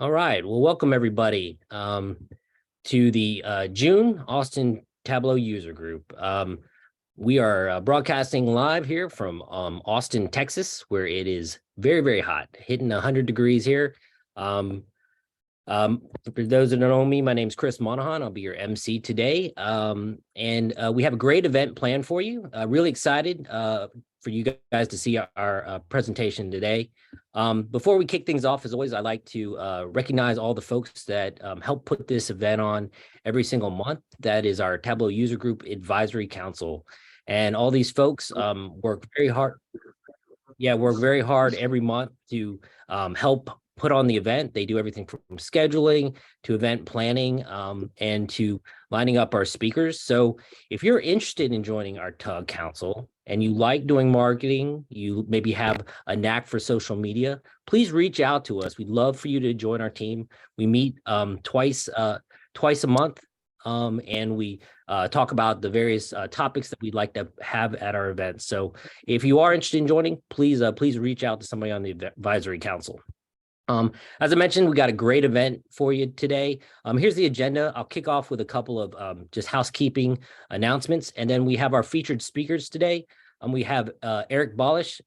All right. Well, welcome everybody to the June Austin Tableau user group. We are broadcasting live here from Austin, Texas, where it is very, very hot, hitting 100 degrees here. Um, for those that don't know me, my name is Chris Monahan. I'll be your MC today. And we have a great event planned for you. Really excited for you guys to see our presentation today. Before we kick things off, as always, I'd like to recognize all the folks that help put this event on every single month. That is our Tableau User Group Advisory Council. And all these folks work very hard. Yeah, work very hard every month to help put on the event. They do everything from scheduling to event planning and to lining up our speakers. So if you're interested in joining our TUG Council and you like doing marketing, you maybe have a knack for social media, please reach out to us. We'd love for you to join our team. We meet twice a month and we talk about the various topics that we'd like to have at our events. So if you are interested in joining, please reach out to somebody on the advisory council. As I mentioned, we got a great event for you today. Here's the agenda. I'll kick off with a couple of just housekeeping announcements, and then we have our featured speakers today. We have Eric Balash,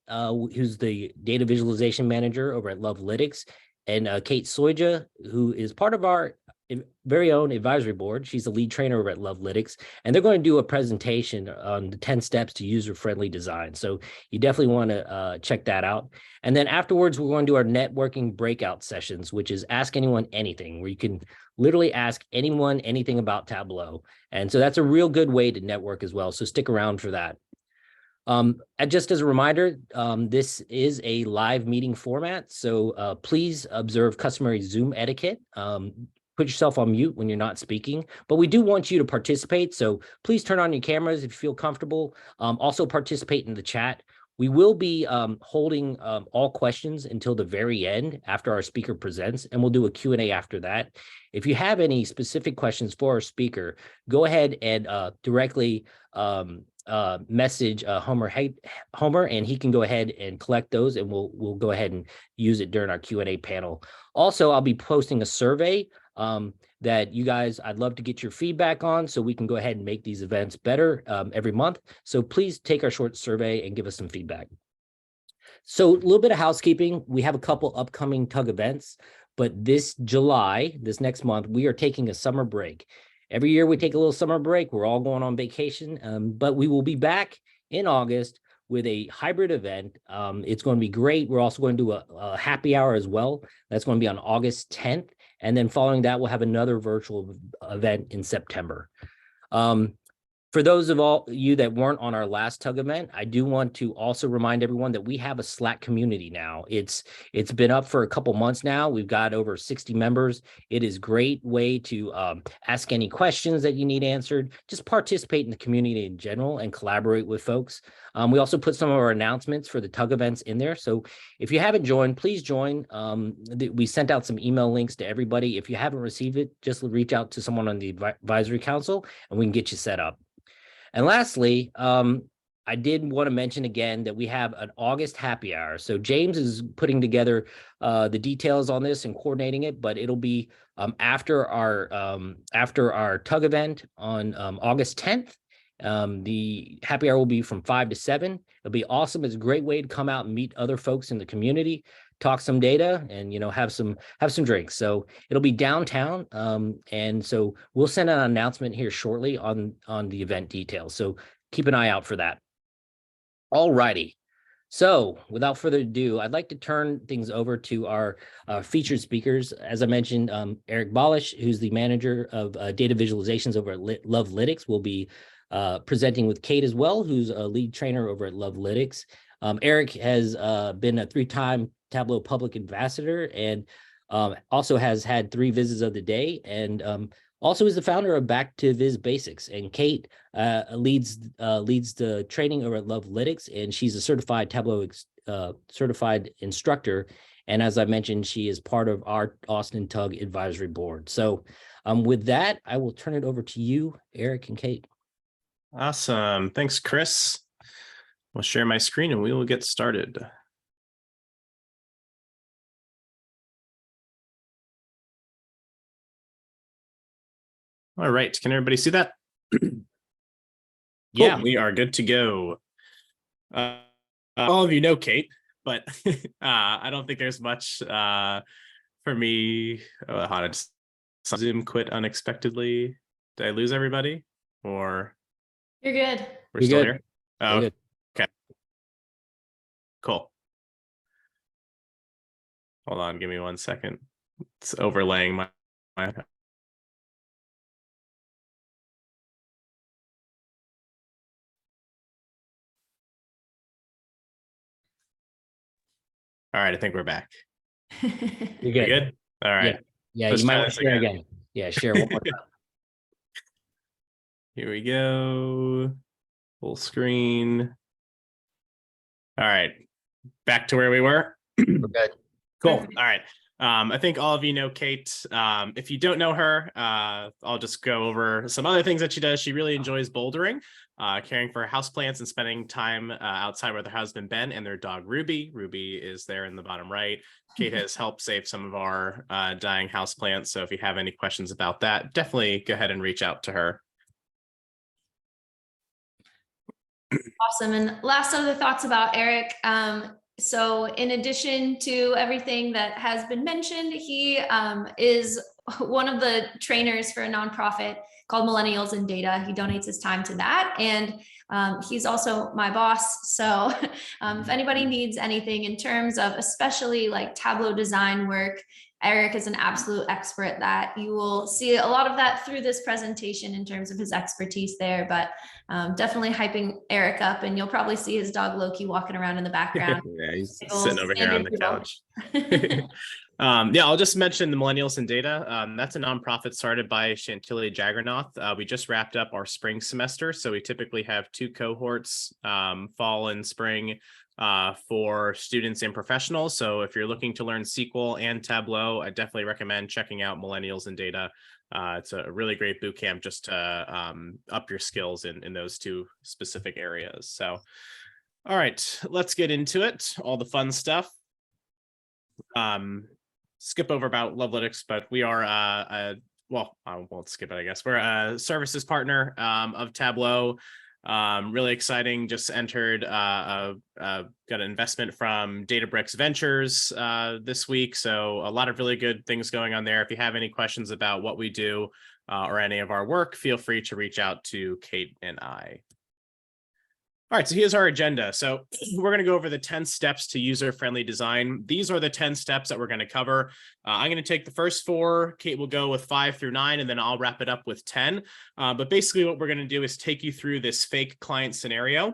who's the data visualization manager over at Lovelytics, and Cait Sojka, who is part of our very own advisory board. She's the lead trainer over at Lovelytics, and they're going to do a presentation on the 10 steps to user-friendly design. So you definitely want to check that out. And then afterwards, we're going to do our networking breakout sessions, which is Ask Anyone Anything, where you can literally ask anyone anything about Tableau. And so that's a real good way to network as well. So stick around for that. Just as a reminder, this is a live meeting format, so please observe customary Zoom etiquette. Put yourself on mute when you're not speaking, but we do want you to participate. So please turn on your cameras if you feel comfortable. Also participate in the chat. We will be holding all questions until the very end after our speaker presents, and we'll do a Q&A after that. If you have any specific questions for our speaker, go ahead and directly message Homer, and he can go ahead and collect those, and we'll go ahead and use it during our Q&A panel. Also, I'll be posting a survey that you guys, I'd love to get your feedback on so we can go ahead and make these events better every month. So please take our short survey and give us some feedback. So a little bit of housekeeping. We have a couple upcoming TUG events, but this July, this next month, we are taking a summer break. Every year we take a little summer break. We're all going on vacation, but we will be back in August with a hybrid event. It's going to be great. We're also going to do a happy hour as well. That's going to be on August 10th. And then following that, we'll have another virtual event in September. For those of all you that weren't on our last TUG event, I do want to also remind everyone that we have a Slack community now. It's been up for a couple months now. We've got over 60 members. It is a great way to ask any questions that you need answered. Just participate in the community in general and collaborate with folks. We also put some of our announcements for the TUG events in there. So if you haven't joined, please join. We sent out some email links to everybody. If you haven't received it, just reach out to someone on the advisory council and we can get you set up. And lastly, I did want to mention again that we have an August happy hour. So James is putting together the details on this and coordinating it, but it'll be after our TUG event on August 10th. The happy hour will be from 5 to 7. It'll be awesome. It's a great way to come out and meet other folks in the community, talk some data, and have some drinks. So it'll be downtown, and so we'll send an announcement here shortly on the event details. So keep an eye out for that. All righty. So without further ado, I'd like to turn things over to our featured speakers. As I mentioned, Eric Balash, who's the manager of data visualizations over at Lovelytics, will be presenting with Cait as well, who's a lead trainer over at Lovelytics. Eric has been a 3-time Tableau public ambassador and also has had 3 visits of the day, and also is the founder of Back to Viz Basics. And Cait leads the training over at Lovelytics, and she's a certified Tableau certified instructor. And as I mentioned, she is part of our Austin TUG advisory board. So with that, I will turn it over to you, Eric and Cait. Awesome. Thanks, Chris. We'll share my screen and we will get started. All right, can everybody see that? Yeah. Cool, we are good to go. All of you know Cait, but I don't think there's much for me. How did Zoom quit unexpectedly? Did I lose everybody? Or You're good. we're You're still good. here? You're Oh, good. okay. Cool. Hold on, give me 1 second. It's overlaying my All right, I think we're back. You're We good. good? All right. Yeah. Let's You might try want to this share again. Yeah. Share one more time. Here we go. Full screen. All right. Back to where we were. We're good. Cool. All right. I think all of you know Cait. If you don't know her, I'll just go over some other things that she does. She really enjoys bouldering, caring for houseplants and spending time outside with her husband, Ben, and their dog, Ruby. Ruby is there in the bottom right. Cait has helped save some of our dying houseplants. So if you have any questions about that, definitely go ahead and reach out to her. Awesome. And last other thoughts about Eric. So in addition to everything that has been mentioned, he is one of the trainers for a nonprofit called Millennials in Data. He donates his time to that. And he's also my boss. So if anybody needs anything in terms of especially like Tableau design work, Eric is an absolute expert at that. You will see a lot of that through this presentation in terms of his expertise there, but definitely hyping Eric up, and you'll probably see his dog Loki walking around in the background. Yeah, he's sitting over here on the couch. Yeah, I'll just mention the Millennials in Data. That's a nonprofit started by Chantilly Jagranath. We just wrapped up our spring semester, so we typically have 2 cohorts, fall and spring, for students and professionals. So if you're looking to learn SQL and Tableau, I definitely recommend checking out Millennials in Data. It's a really great boot camp just to up your skills in those 2 specific areas. So, all right, let's get into it. All the fun stuff. Skip over about Lovelytics, but we are well, I won't skip it, I guess. We're a services partner of Tableau. Really exciting. Just entered, got an investment from Databricks Ventures this week. So a lot of really good things going on there. If you have any questions about what we do or any of our work, feel free to reach out to Cait and I. All right, so here's our agenda. So we're going to go over the 10 steps to user-friendly design. These are the 10 steps that we're going to cover. I'm going to take the first 4. Cait will go with 5 through 9, and then I'll wrap it up with 10. But basically what we're going to do is take you through this fake client scenario.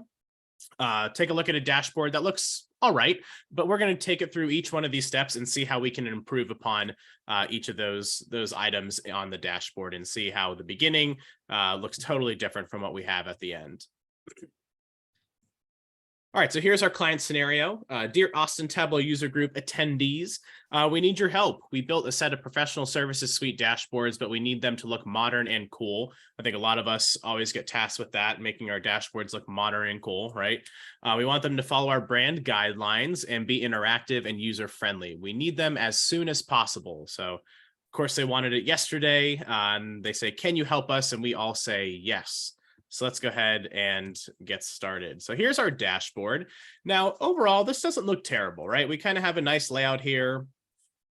Take a look at a dashboard that looks all right, but we're going to take it through each one of these steps and see how we can improve upon each of those items on the dashboard and see how the beginning looks totally different from what we have at the end. All right, so here's our client scenario. Dear Austin Tableau user group attendees, we need your help. We built a set of professional services suite dashboards, but we need them to look modern and cool. I think a lot of us always get tasked with that, making our dashboards look modern and cool, right? We want them to follow our brand guidelines and be interactive and user-friendly. We need them as soon as possible. So, of course, they wanted it yesterday, and they say, can you help us? And we all say yes. So let's go ahead and get started. So here's our dashboard. Now, overall, this doesn't look terrible, right? We kind of have a nice layout here,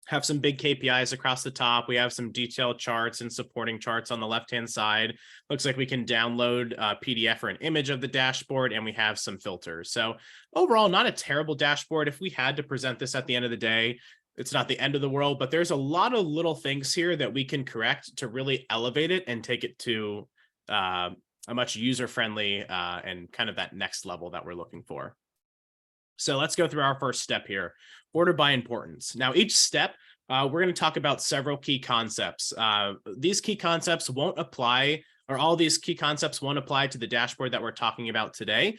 have some big KPIs across the top. We have some detailed charts and supporting charts on the left-hand side. Looks like we can download a PDF or an image of the dashboard, and we have some filters. So overall, not a terrible dashboard. If we had to present this at the end of the day, it's not the end of the world, but there's a lot of little things here that we can correct to really elevate it and take it to a much user-friendly and kind of that next level that we're looking for. So let's go through our first step here, order by importance. Now, each step, we're going to talk about several key concepts. These key concepts won't apply, or all these key concepts won't apply to the dashboard that we're talking about today.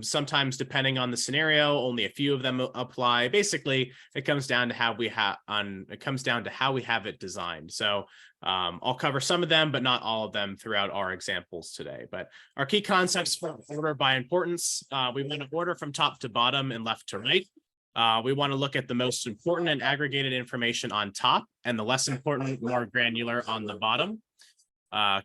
Sometimes, depending on the scenario, only a few of them apply. Basically, it comes down to how we have it designed. So I'll cover some of them, but not all of them throughout our examples today. But our key concepts for order by importance, we want to order from top to bottom and left to right. We want to look at the most important and aggregated information on top and the less important, more granular on the bottom.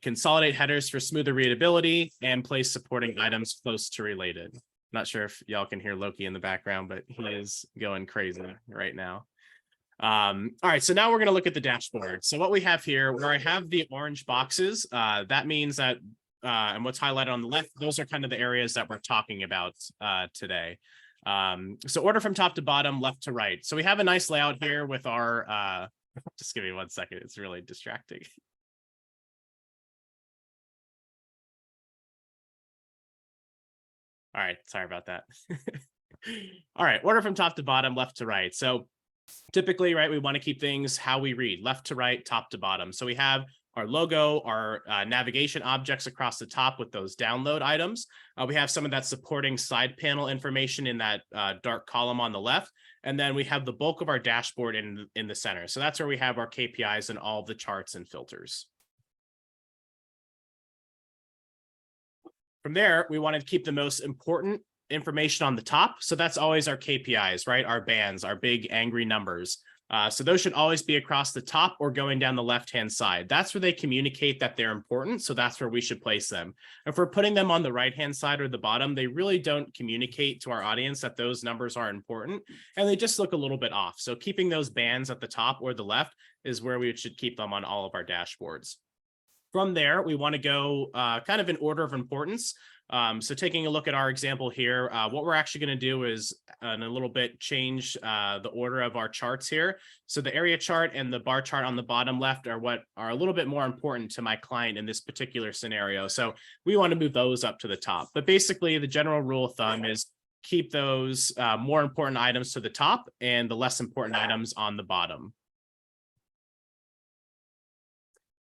consolidate headers for smoother readability, and place supporting items close to related. Not sure if y'all can hear Loki in the background, but he is going crazy right now. All right, so now we're going to look at the dashboard. So what we have here, where I have the orange boxes, that means that, and what's highlighted on the left, those are kind of the areas that we're talking about today. So order from top to bottom, left to right. So we have a nice layout here with our, just give me 1 second, it's really distracting. All right, sorry about that. All right, order from top to bottom, left to right. So typically, right, we want to keep things how we read, left to right, top to bottom. So we have our logo, our navigation objects across the top with those download items. We have some of that supporting side panel information in that dark column on the left. And then we have the bulk of our dashboard in the center. So that's where we have our KPIs and all the charts and filters. From there, we want to keep the most important information on the top. So that's always our KPIs, right? Our bands, our big angry numbers. So those should always be across the top or going down the left-hand side. That's where they communicate that they're important. So that's where we should place them. If we're putting them on the right-hand side or the bottom, they really don't communicate to our audience that those numbers are important, and they just look a little bit off. So keeping those bands at the top or the left is where we should keep them on all of our dashboards. From there, we want to go kind of in order of importance. So taking a look at our example here, what we're actually going to do is in a little bit change the order of our charts here. So the area chart and the bar chart on the bottom left are what are a little bit more important to my client in this particular scenario. So we want to move those up to the top. But basically, the general rule of thumb is keep those more important items to the top and the less important items on the bottom.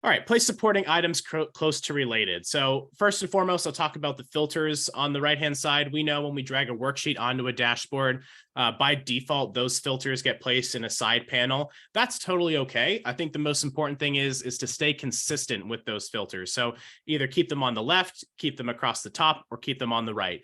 All right, place supporting items close to related. So first and foremost, I'll talk about the filters on the right-hand side. We know when we drag a worksheet onto a dashboard, by default, those filters get placed in a side panel. That's totally okay. I think the most important thing is to stay consistent with those filters. So either keep them on the left, keep them across the top, or keep them on the right.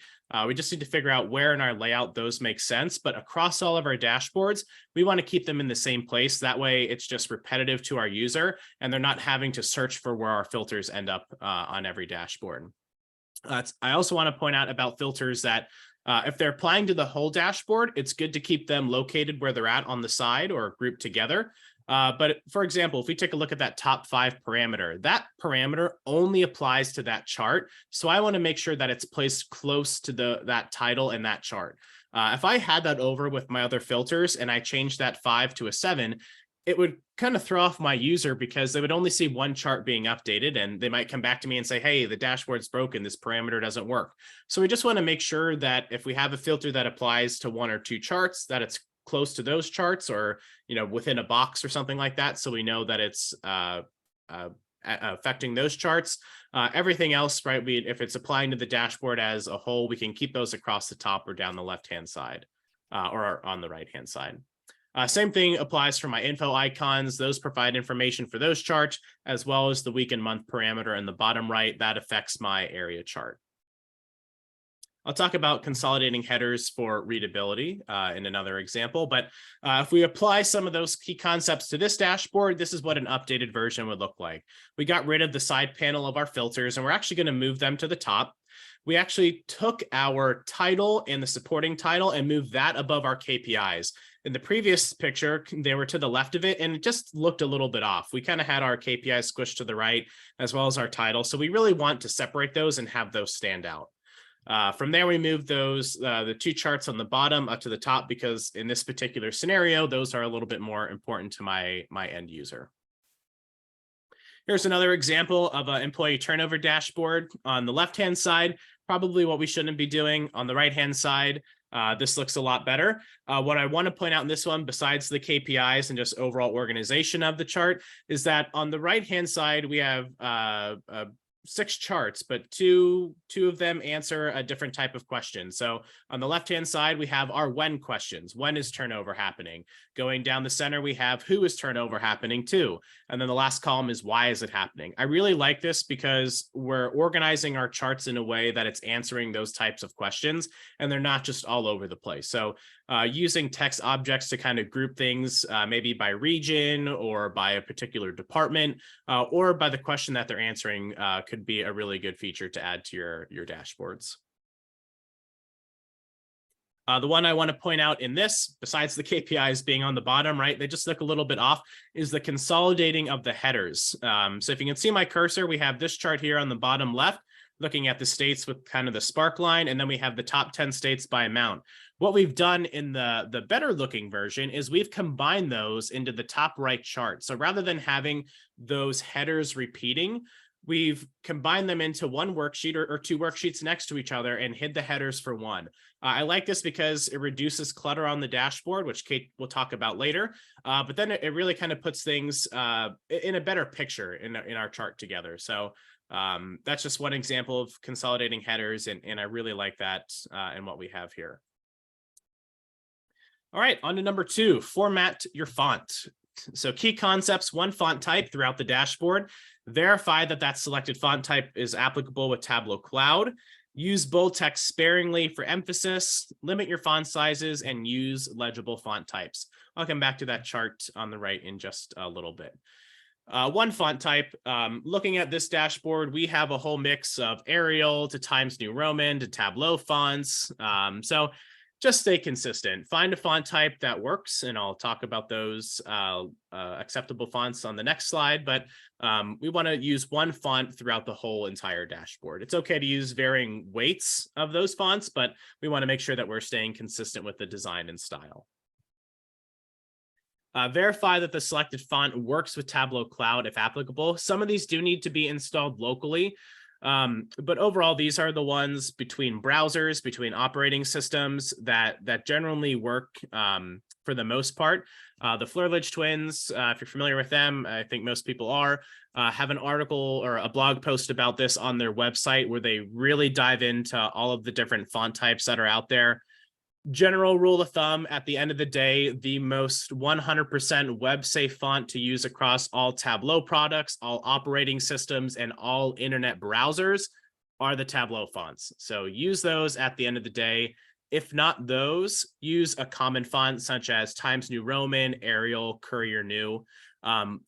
We just need to figure out where in our layout those make sense. But across all of our dashboards, we want to keep them in the same place. That way it's just repetitive to our user and they're not having to search for where our filters end up on every dashboard. I also want to point out about filters that if they're applying to the whole dashboard, it's good to keep them located where they're at on the side or grouped together. But for example, if we take a look at that top 5 parameter, that parameter only applies to that chart. So I want to make sure that it's placed close to that title and that chart. If I had that over with my other filters and I changed that 5 to a 7, it would kind of throw off my user because they would only see one chart being updated and they might come back to me and say, hey, the dashboard's broken, this parameter doesn't work. So we just want to make sure that if we have a filter that applies to 1 or 2 charts, that it's close to those charts or, you know, within a box or something like that. So we know that it's affecting those charts. Everything else, right? If it's applying to the dashboard as a whole, we can keep those across the top or down the left-hand side or on the right-hand side. Same thing applies for my info icons. Those provide information for those charts, as well as the week and month parameter in the bottom right. That affects my area chart. I'll talk about consolidating headers for readability in another example, but if we apply some of those key concepts to this dashboard, this is what an updated version would look like. We got rid of the side panel of our filters, and we're actually going to move them to the top. We actually took our title and the supporting title and moved that above our KPIs. In the previous picture, they were to the left of it, and it just looked a little bit off. We kind of had our KPIs squished to the right, as well as our title. So we really want to separate those and have those stand out. From there, we moved those, the 2 charts on the bottom up to the top, because in this particular scenario, those are a little bit more important to my end user. Here's another example of an employee turnover dashboard. On the left-hand side, probably what we shouldn't be doing. On the right-hand side, this looks a lot better. What I want to point out in this one, besides the KPIs and just overall organization of the chart, is that on the right-hand side, we have 6 charts, but two of them answer a different type of question. So on the left-hand side, we have our when questions. When is turnover happening? Going down the center, we have who is turnover happening to? And then the last column is why is it happening? I really like this because we're organizing our charts in a way that it's answering those types of questions and they're not just all over the place. So using text objects to kind of group things, maybe by region or by a particular department, or by the question that they're answering, could be a really good feature to add to your dashboards. The one I want to point out in this, besides the KPIs being on the bottom, right, they just look a little bit off, is the consolidating of the headers. So if you can see my cursor, we have this chart here on the bottom left, looking at the states with kind of the spark line, and then we have the top 10 states by amount. What we've done in the better looking version is we've combined those into the top right chart. So rather than having those headers repeating, we've combined them into one worksheet or two worksheets next to each other and hid the headers for one. I like this because it reduces clutter on the dashboard, which Cait will talk about later. But then it really kind of puts things in a better picture in our chart together. So that's just one example of consolidating headers, and I really like that in what we have here. All right, on to number 2, format your font. So key concepts: one font type throughout the dashboard. Verify that that selected font type is applicable with Tableau Cloud. Use bold text sparingly for emphasis. Limit your font sizes and use legible font types. I'll come back to that chart on the right in just a little bit. One font type, looking at this dashboard, we have a whole mix of Arial to Times New Roman to Tableau fonts. So just stay consistent. Find a font type that works, and I'll talk about those acceptable fonts on the next slide. But we want to use one font throughout the whole entire dashboard. It's okay to use varying weights of those fonts, but we want to make sure that we're staying consistent with the design and style. Verify that the selected font works with Tableau Cloud if applicable. Some of these do need to be installed locally. But overall, these are the ones between browsers, between operating systems that generally work for the most part. The Flurridge twins, if you're familiar with them, I think most people are, have an article or a blog post about this on their website where they really dive into all of the different font types that are out there. General rule of thumb, at the end of the day, the most 100% web-safe font to use across all Tableau products, all operating systems, and all internet browsers are the Tableau fonts. So use those at the end of the day. If not those, use a common font such as Times New Roman, Arial, Courier New.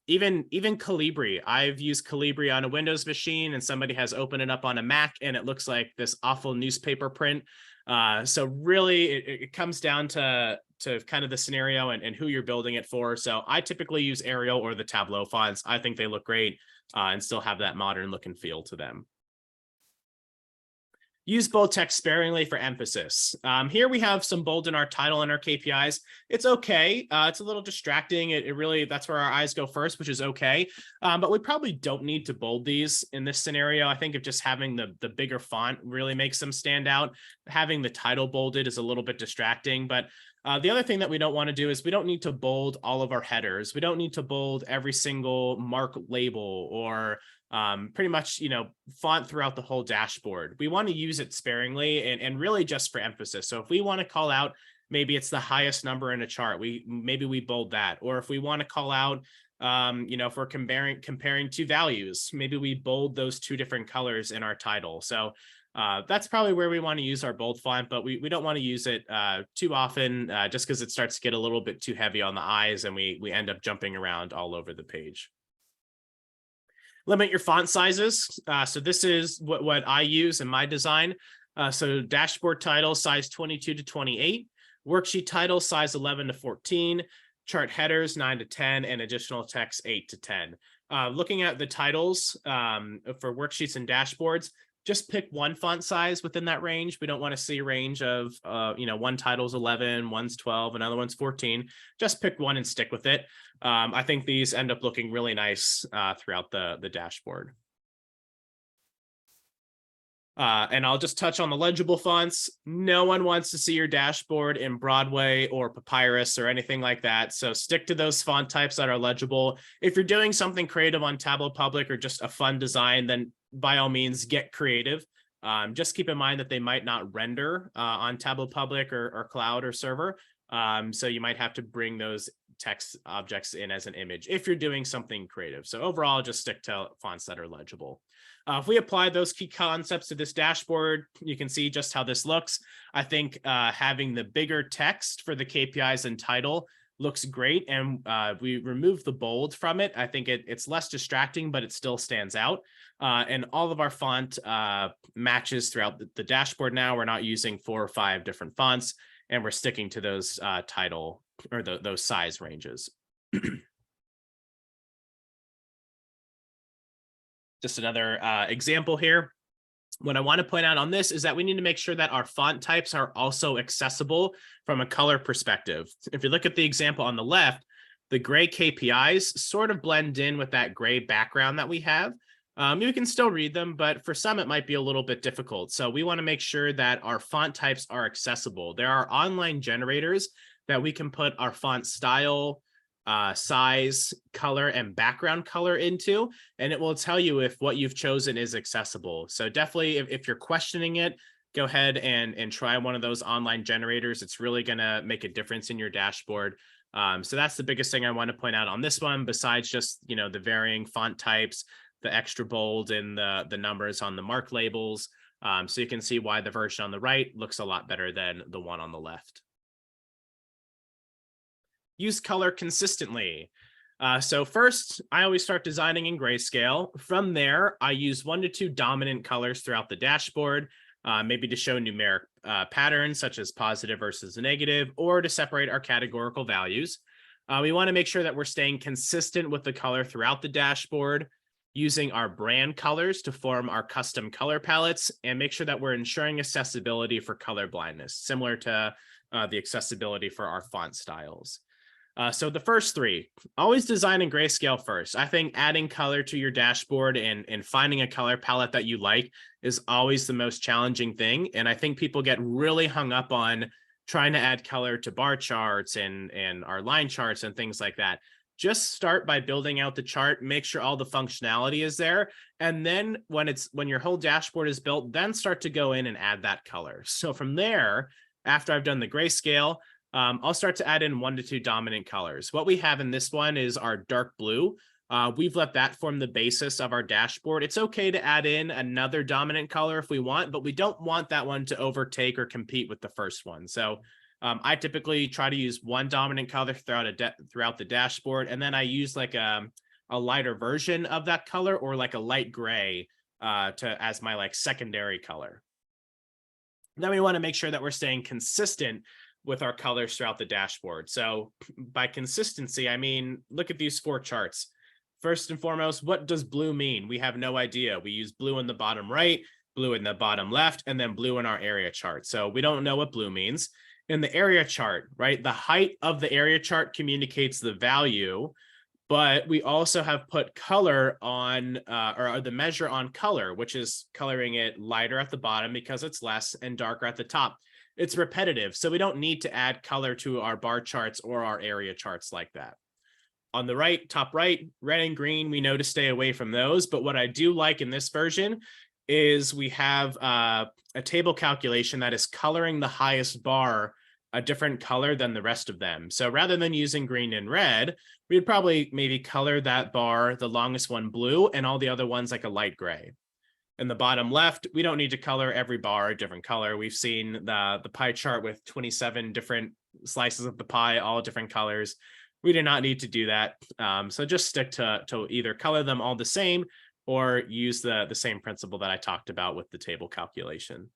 Even Calibri. I've used Calibri on a Windows machine, and somebody has opened it up on a Mac, and it looks like this awful newspaper print. So really it comes down to kind of the scenario and who you're building it for. So I typically use Arial or the Tableau fonts. I think they look great and still have that modern look and feel to them. Use bold text sparingly for emphasis. Here we have some bold in our title and our KPIs. It's okay. It's a little distracting. It really, that's where our eyes go first, which is okay. But we probably don't need to bold these in this scenario. I think if just having the bigger font really makes them stand out. Having the title bolded is a little bit distracting. But the other thing that we don't want to do is we don't need to bold all of our headers. We don't need to bold every single mark label or pretty much, font throughout the whole dashboard. We want to use it sparingly and really just for emphasis. So if we want to call out, maybe it's the highest number in a chart, maybe we bold that. Or if we want to call out, if we're comparing two values, maybe we bold those two different colors in our title. So that's probably where we want to use our bold font, but we don't want to use it too often just because it starts to get a little bit too heavy on the eyes and we end up jumping around all over the page. Limit your font sizes. So this is what I use in my design. So dashboard title size 22 to 28, worksheet title size 11 to 14, chart headers 9 to 10, and additional text 8 to 10. Looking at the titles for worksheets and dashboards, just pick one font size within that range. We don't want to see a range of, one title's 11, one's 12, another one's 14. Just pick one and stick with it. I think these end up looking really nice throughout the dashboard. And I'll just touch on the legible fonts. No one wants to see your dashboard in Broadway or Papyrus or anything like that. So stick to those font types that are legible. If you're doing something creative on Tableau Public or just a fun design, then by all means, get creative. Just keep in mind that they might not render on Tableau Public or Cloud or Server. So you might have to bring those text objects in as an image if you're doing something creative. So overall, just stick to fonts that are legible. If we apply those key concepts to this dashboard, you can see just how this looks. I think having the bigger text for the KPIs and title looks great, and we removed the bold from it. I think it's less distracting, but it still stands out. And all of our font matches throughout the dashboard now. We're not using 4 or 5 different fonts, and we're sticking to those title or those size ranges. Just another example here. What I want to point out on this is that we need to make sure that our font types are also accessible from a color perspective. If you look at the example on the left, the gray KPIs sort of blend in with that gray background that we have. You can still read them, but for some, it might be a little bit difficult. So we want to make sure that our font types are accessible. There are online generators that we can put our font style, size, color, and background color into, and it will tell you if what you've chosen is accessible. So definitely, if you're questioning it, go ahead and try one of those online generators. It's really going to make a difference in your dashboard. So that's the biggest thing I want to point out on this one, besides just, you know, the varying font types, the extra bold, and the numbers on the mark labels. So you can see why the version on the right looks a lot better than the one on the left. Use color consistently. So first, I always start designing in grayscale. From there, I use 1 to 2 dominant colors throughout the dashboard, maybe to show numeric patterns such as positive versus negative, or to separate our categorical values. We want to make sure that we're staying consistent with the color throughout the dashboard, using our brand colors to form our custom color palettes, and make sure that we're ensuring accessibility for color blindness, similar to the accessibility for our font styles. So the first 3, always design in grayscale first. I think adding color to your dashboard and finding a color palette that you like is always the most challenging thing. And I think people get really hung up on trying to add color to bar charts and our line charts and things like that. Just start by building out the chart, make sure all the functionality is there. And then when your whole dashboard is built, then start to go in and add that color. So from there, after I've done the grayscale, I'll start to add in 1 to 2 dominant colors. What we have in this one is our dark blue. We've let that form the basis of our dashboard. It's okay to add in another dominant color if we want, but we don't want that one to overtake or compete with the first one. So I typically try to use 1 dominant color throughout the dashboard, and then I use like a lighter version of that color, or like a light gray as my like secondary color. Then we want to make sure that we're staying consistent with our colors throughout the dashboard. So by consistency, I mean, look at these 4 charts. First and foremost, what does blue mean? We have no idea. We use blue in the bottom right, blue in the bottom left, and then blue in our area chart. So we don't know what blue means. In the area chart, right, the height of the area chart communicates the value, but we also have put color on, or the measure on color, which is coloring it lighter at the bottom because it's less, and darker at the top. It's repetitive, so we don't need to add color to our bar charts or our area charts like that. On the right, top right, red and green, we know to stay away from those. But what I do like in this version is we have a table calculation that is coloring the highest bar a different color than the rest of them. So rather than using green and red, we'd probably maybe color that bar, the longest one, blue, and all the other ones like a light gray. In the bottom left, we don't need to color every bar a different color. We've seen the pie chart with 27 different slices of the pie, all different colors. We do not need to do that. So just stick to either color them all the same or use the same principle that I talked about with the table calculation.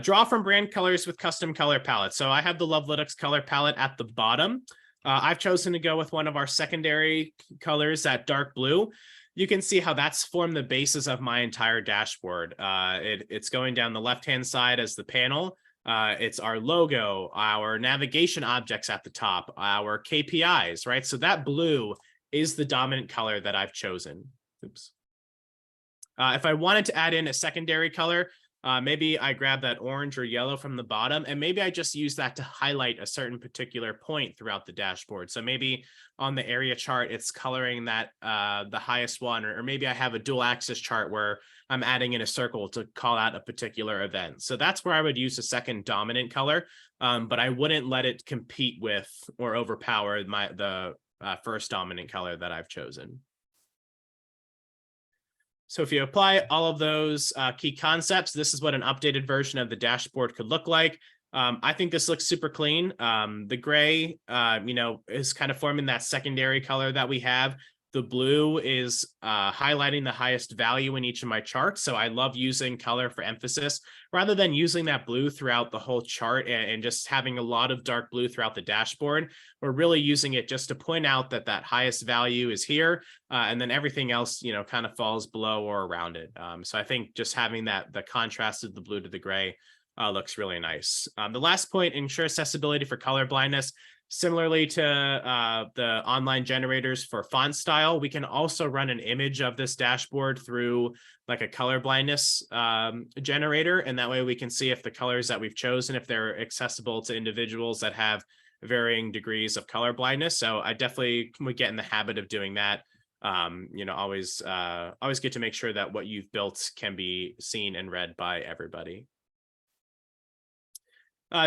Draw from brand colors with custom color palettes. So I have the Lovelytics color palette at the bottom. I've chosen to go with one of our secondary colors, that dark blue. You can see how that's formed the basis of my entire dashboard. It's going down the left-hand side as the panel. It's our logo, our navigation objects at the top, our KPIs, right? So that blue is the dominant color that I've chosen. Oops. If I wanted to add in a secondary color, Maybe I grab that orange or yellow from the bottom, and maybe I just use that to highlight a certain particular point throughout the dashboard. So maybe on the area chart, it's coloring that the highest one, or maybe I have a dual axis chart where I'm adding in a circle to call out a particular event. So that's where I would use a second dominant color, but I wouldn't let it compete with or overpower the first dominant color that I've chosen. So if you apply all of those key concepts, this is what an updated version of the dashboard could look like. I think this looks super clean. The gray, is kind of forming that secondary color that we have. The blue is highlighting the highest value in each of my charts. So I love using color for emphasis rather than using that blue throughout the whole chart and just having a lot of dark blue throughout the dashboard. We're really using it just to point out that that highest value is here. And then everything else, kind of falls below or around it. So I think just having the contrast of the blue to the gray looks really nice. The last point, ensure accessibility for color blindness. Similarly to the online generators for font style, we can also run an image of this dashboard through like a color blindness generator. And that way we can see if the colors that we've chosen, if they're accessible to individuals that have varying degrees of color blindness. So I definitely would get in the habit of doing that. Always get to make sure that what you've built can be seen and read by everybody.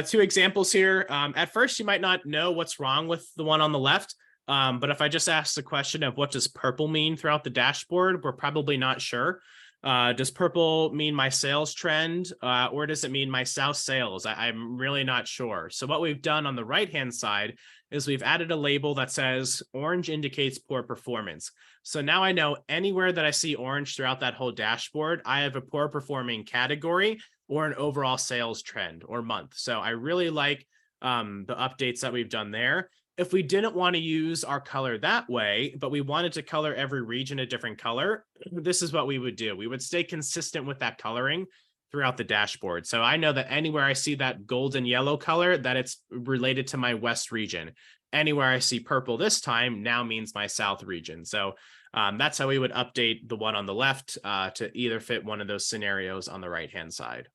Two examples here. At first, you might not know what's wrong with the one on the left, but if I just ask the question of what does purple mean throughout the dashboard, we're probably not sure. Does purple mean my sales trend, or does it mean my South sales? I'm really not sure. So what we've done on the right-hand side is we've added a label that says orange indicates poor performance. So now I know anywhere that I see orange throughout that whole dashboard, I have a poor performing category or an overall sales trend or month. So I really like the updates that we've done there. If we didn't want to use our color that way, but we wanted to color every region a different color, this is what we would do. We would stay consistent with that coloring throughout the dashboard. So I know that anywhere I see that golden yellow color, that it's related to my West region. Anywhere I see purple this time now means my South region. So that's how we would update the one on the left to either fit one of those scenarios on the right-hand side.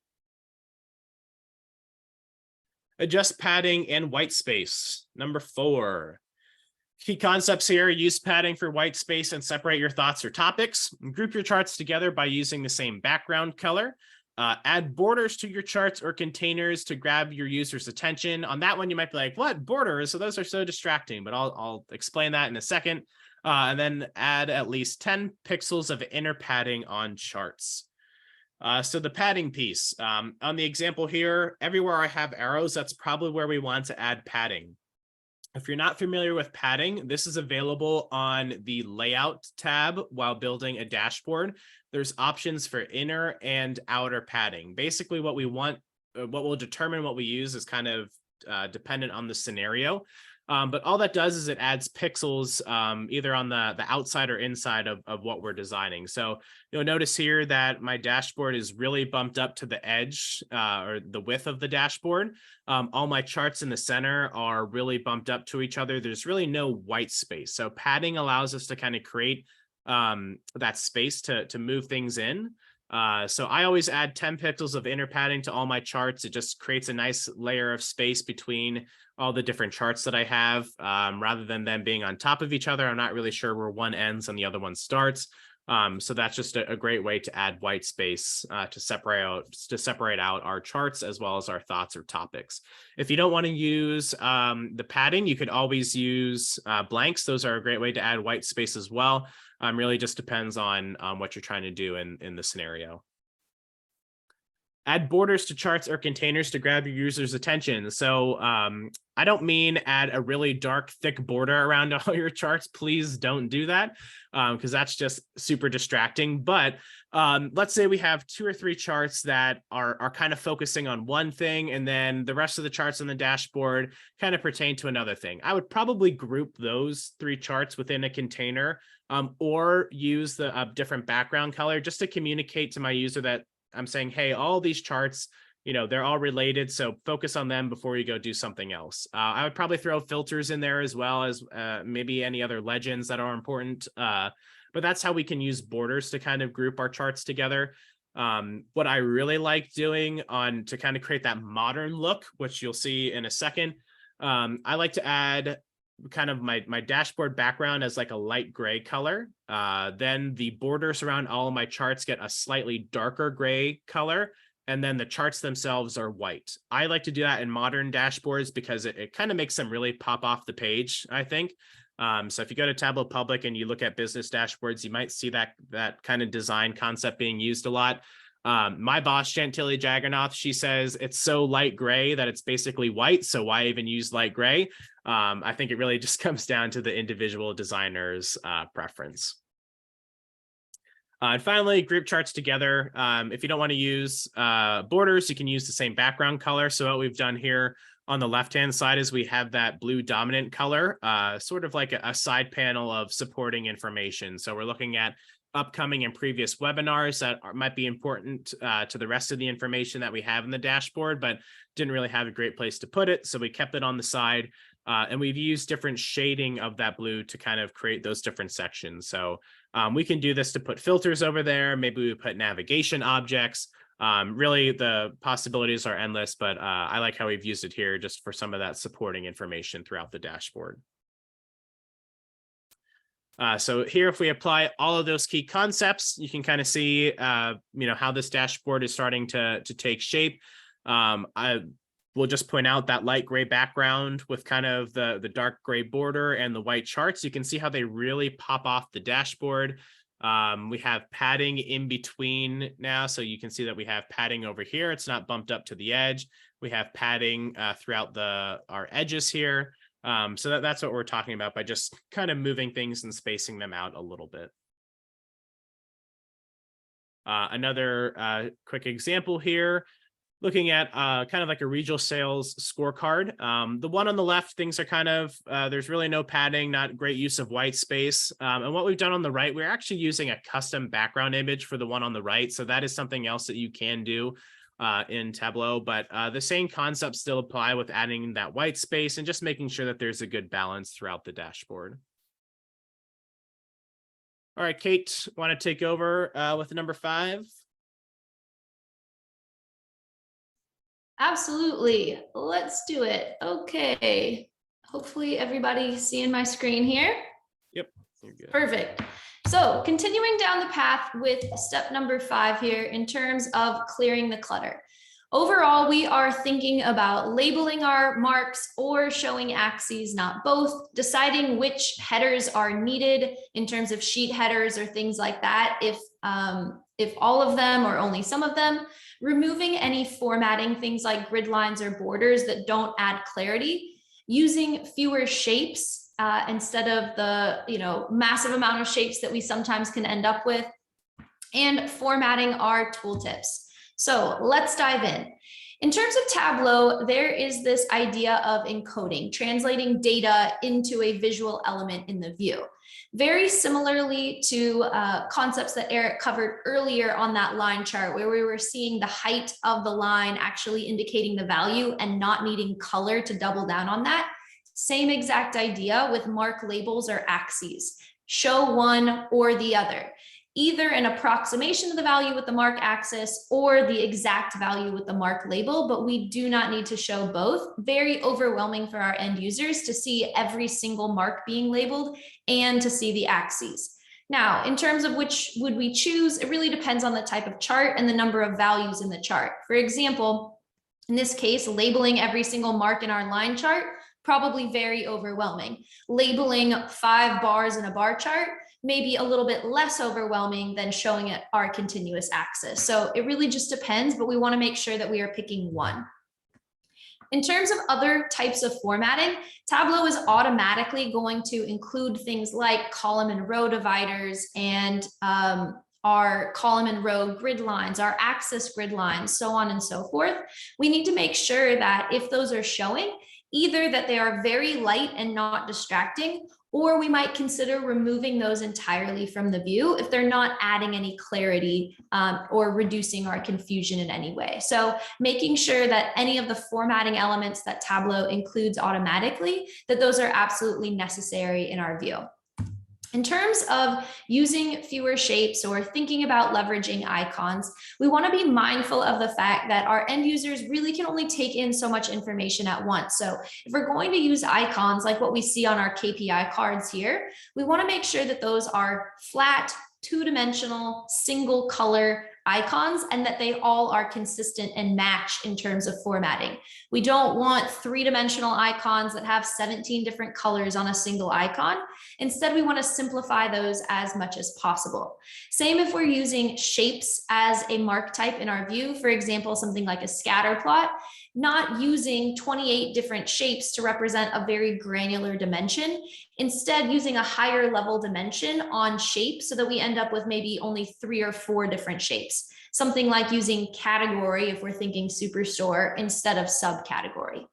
Adjust padding and white space. Number 4. Key concepts here: use padding for white space and separate your thoughts or topics. Group your charts together by using the same background color. Add borders to your charts or containers to grab your user's attention. On that one, you might be like, what, borders? So those are so distracting, but I'll explain that in a second. And then add at least 10 pixels of inner padding on charts. So the padding piece, on the example here, everywhere I have arrows, that's probably where we want to add padding. If you're not familiar with padding, this is available on the layout tab while building a dashboard. There's options for inner and outer padding. Basically what we want, what will determine what we use is kind of dependent on the scenario. But all that does is it adds pixels either on the outside or inside of what we're designing. So you'll notice here that my dashboard is really bumped up to the edge or the width of the dashboard. All my charts in the center are really bumped up to each other. There's really no white space. So padding allows us to kind of create that space to move things in. So I always add 10 pixels of inner padding to all my charts. It just creates a nice layer of space between all the different charts that I have, rather than them being on top of each other. I'm not really sure where one ends and the other one starts. So that's just a great way to add white space to separate out our charts as well as our thoughts or topics. If you don't want to use the padding, you could always use blanks. Those are a great way to add white space as well. Really just depends on what you're trying to do in the scenario. Add borders to charts or containers to grab your user's attention. So I don't mean add a really dark, thick border around all your charts. Please don't do that because that's just super distracting. But let's say we have 2 or 3 charts that are kind of focusing on one thing, and then the rest of the charts on the dashboard kind of pertain to another thing. I would probably group those 3 charts within a container or use the different background color just to communicate to my user that I'm saying, hey, all these charts, they're all related. So focus on them before you go do something else. I would probably throw filters in there as well as maybe any other legends that are important. But that's how we can use borders to kind of group our charts together. What I really like doing to kind of create that modern look, which you'll see in a second, I like to add kind of my dashboard background as like a light gray color. Then the borders around all of my charts get a slightly darker gray color. And then the charts themselves are white. I like to do that in modern dashboards because it kind of makes them really pop off the page, I think. So if you go to Tableau Public and you look at business dashboards, you might see that kind of design concept being used a lot. My boss, Chantilly Jagernoth, she says it's so light gray that it's basically white. So why even use light gray? I think it really just comes down to the individual designer's preference. And finally, group charts together. If you don't want to use borders, you can use the same background color. So what we've done here on the left-hand side is we have that blue dominant color, sort of like a side panel of supporting information. So we're looking at upcoming and previous webinars that might be important to the rest of the information that we have in the dashboard, but didn't really have a great place to put it. So we kept it on the side. And we've used different shading of that blue to kind of create those different sections. So we can do this to put filters over there. Maybe we put navigation objects. Really, the possibilities are endless, but I like how we've used it here just for some of that supporting information throughout the dashboard. So here, if we apply all of those key concepts, you can kind of see, how this dashboard is starting to take shape. We'll just point out that light gray background with kind of the dark gray border and the white charts. You can see how they really pop off the dashboard. We have padding in between now. So you can see that we have padding over here. It's not bumped up to the edge. We have padding throughout our edges here. So that's what we're talking about by just kind of moving things and spacing them out a little bit. Another quick example here. Looking at kind of like a regional sales scorecard. The one on the left, things are kind of, there's really no padding, not great use of white space. And what we've done on the right, we're actually using a custom background image for the one on the right. So that is something else that you can do in Tableau, but the same concepts still apply with adding that white space and just making sure that there's a good balance throughout the dashboard. All right, Cait, want to take over with number 5? Absolutely. Let's do it. Okay. Hopefully everybody's seeing my screen here. Yep. You're good. Perfect. So continuing down the path with step number 5 here in terms of clearing the clutter. Overall, we are thinking about labeling our marks or showing axes, not both, deciding which headers are needed in terms of sheet headers or things like that, if all of them or only some of them, removing any formatting, things like grid lines or borders that don't add clarity, using fewer shapes instead of the massive amount of shapes that we sometimes can end up with, and formatting our tooltips. So let's dive in. In terms of Tableau, there is this idea of encoding, translating data into a visual element in the view. Very similarly to concepts that Eric covered earlier on that line chart, where we were seeing the height of the line actually indicating the value and not needing color to double down on that. Same exact idea with mark labels or axes. Show one or the other. Either an approximation of the value with the mark axis or the exact value with the mark label, but we do not need to show both. Very overwhelming for our end users to see every single mark being labeled and to see the axes. Now, in terms of which would we choose, it really depends on the type of chart and the number of values in the chart. For example, in this case, labeling every single mark in our line chart, probably very overwhelming. Labeling 5 bars in a bar chart, maybe a little bit less overwhelming than showing it our continuous axis. So it really just depends, but we want to make sure that we are picking one. In terms of other types of formatting, Tableau is automatically going to include things like column and row dividers and our column and row grid lines, our axis grid lines, so on and so forth. We need to make sure that if those are showing, either that they are very light and not distracting, or we might consider removing those entirely from the view if they're not adding any clarity or reducing our confusion in any way. So making sure that any of the formatting elements that Tableau includes automatically, that those are absolutely necessary in our view. In terms of using fewer shapes or thinking about leveraging icons, we want to be mindful of the fact that our end users really can only take in so much information at once. So if we're going to use icons like what we see on our KPI cards here, we want to make sure that those are flat, two-dimensional, single color icons, and that they all are consistent and match in terms of formatting. We don't want three-dimensional icons that have 17 different colors on a single icon. Instead, we want to simplify those as much as possible. Same if we're using shapes as a mark type in our view, for example, something like a scatter plot, not using 28 different shapes to represent a very granular dimension, instead using a higher level dimension on shape so that we end up with maybe only 3 or 4 different shapes. Something like using category if we're thinking superstore instead of subcategory.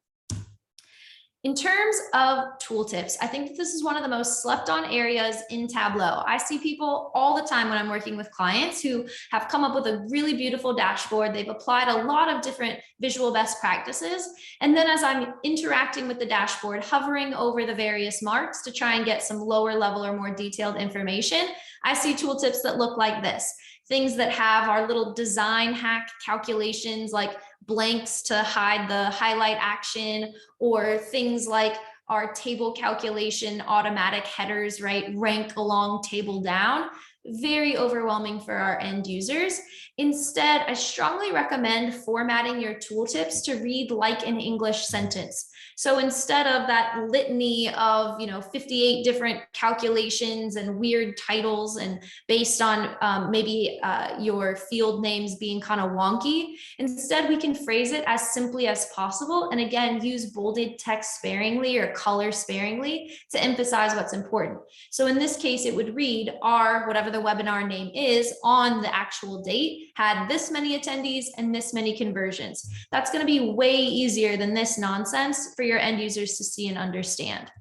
In terms of tooltips, I think that this is one of the most slept on areas in Tableau. I see people all the time when I'm working with clients who have come up with a really beautiful dashboard. They've applied a lot of different visual best practices. And then as I'm interacting with the dashboard, hovering over the various marks to try and get some lower level or more detailed information, I see tooltips that look like this. Things that have our little design hack calculations like blanks to hide the highlight action, or things like our table calculation automatic headers, right? Rank along table down. Very overwhelming for our end users. Instead, I strongly recommend formatting your tooltips to read like an English sentence. So instead of that litany of 58 different calculations and weird titles and based on maybe your field names being kind of wonky, instead we can phrase it as simply as possible. And again, use bolded text sparingly or color sparingly to emphasize what's important. So in this case, it would read our, whatever the webinar name is, on the actual date, had this many attendees and this many conversions. That's going to be way easier than this nonsense for your end users to see and understand.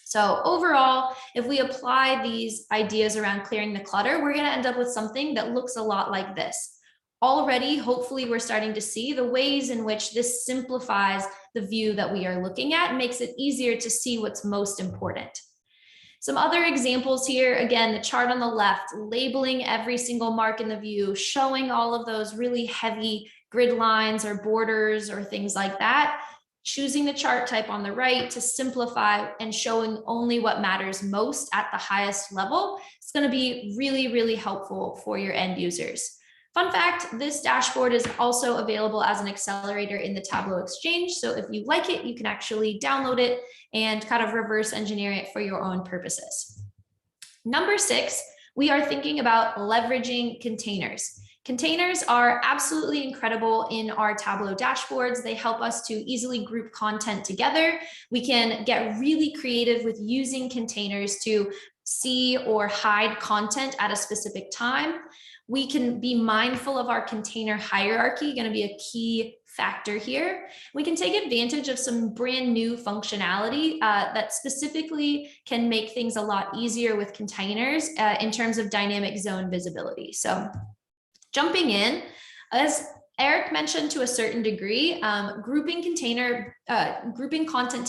So overall, if we apply these ideas around clearing the clutter, we're going to end up with something that looks a lot like this. Already, hopefully, we're starting to see the ways in which this simplifies the view that we are looking at and makes it easier to see what's most important. Some other examples here, again, the chart on the left, labeling every single mark in the view, showing all of those really heavy grid lines or borders or things like that, choosing the chart type on the right to simplify and showing only what matters most at the highest level. It's going to be really, really helpful for your end users. Fun fact, this dashboard is also available as an accelerator in the Tableau Exchange. So if you like it, you can actually download it and kind of reverse engineer it for your own purposes. Number 6, we are thinking about leveraging containers. Containers are absolutely incredible in our Tableau dashboards. They help us to easily group content together. We can get really creative with using containers to see or hide content at a specific time. We can be mindful of our container hierarchy, going to be a key factor here. We can take advantage of some brand new functionality that specifically can make things a lot easier with containers in terms of dynamic zone visibility. So jumping in, as Eric mentioned to a certain degree, grouping content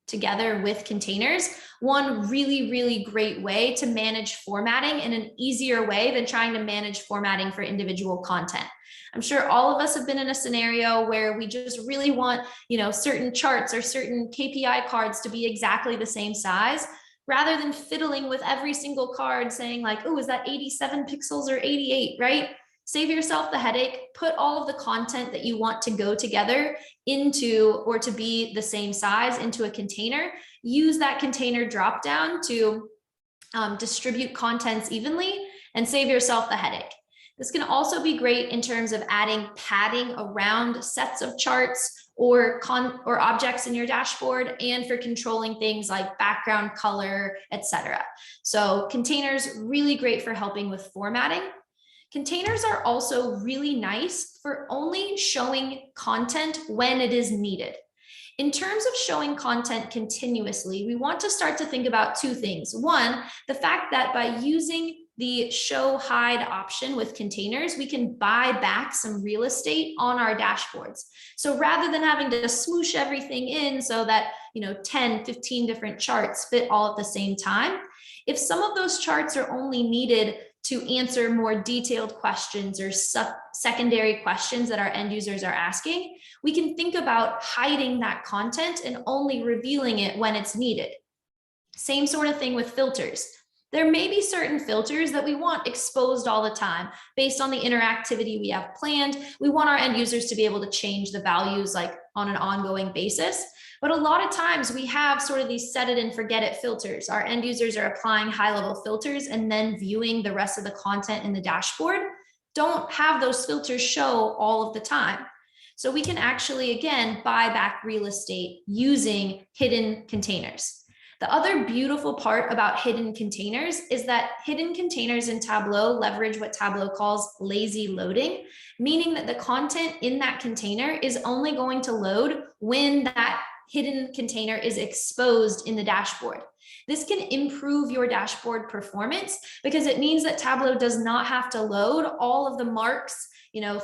together with containers, one really, really great way to manage formatting in an easier way than trying to manage formatting for individual content. I'm sure all of us have been in a scenario where we just really want, certain charts or certain KPI cards to be exactly the same size, rather than fiddling with every single card saying like, oh, is that 87 pixels or 88, right? Save yourself the headache, put all of the content that you want to go together into or to be the same size into a container. Use that container dropdown to distribute contents evenly and save yourself the headache. This can also be great in terms of adding padding around sets of charts or objects in your dashboard, and for controlling things like background color, etc. So containers really great for helping with formatting. Containers are also really nice for only showing content when it is needed. In terms of showing content continuously, we want to start to think about two things. One, the fact that by using the show hide option with containers, we can buy back some real estate on our dashboards. So rather than having to smoosh everything in so that 10, 15 different charts fit all at the same time, If some of those charts are only needed to answer more detailed questions or secondary questions that our end users are asking, we can think about hiding that content and only revealing it when it's needed. Same sort of thing with filters. There may be certain filters that we want exposed all the time based on the interactivity we have planned. We want our end users to be able to change the values like on an ongoing basis. But a lot of times we have sort of these set it and forget it filters. Our end users are applying high-level filters and then viewing the rest of the content in the dashboard. Don't have those filters show all of the time. So we can actually, again, buy back real estate using hidden containers. The other beautiful part about hidden containers is that hidden containers in Tableau leverage what Tableau calls lazy loading, meaning that the content in that container is only going to load when that hidden container is exposed in the dashboard. This can improve your dashboard performance because it means that Tableau does not have to load all of the marks,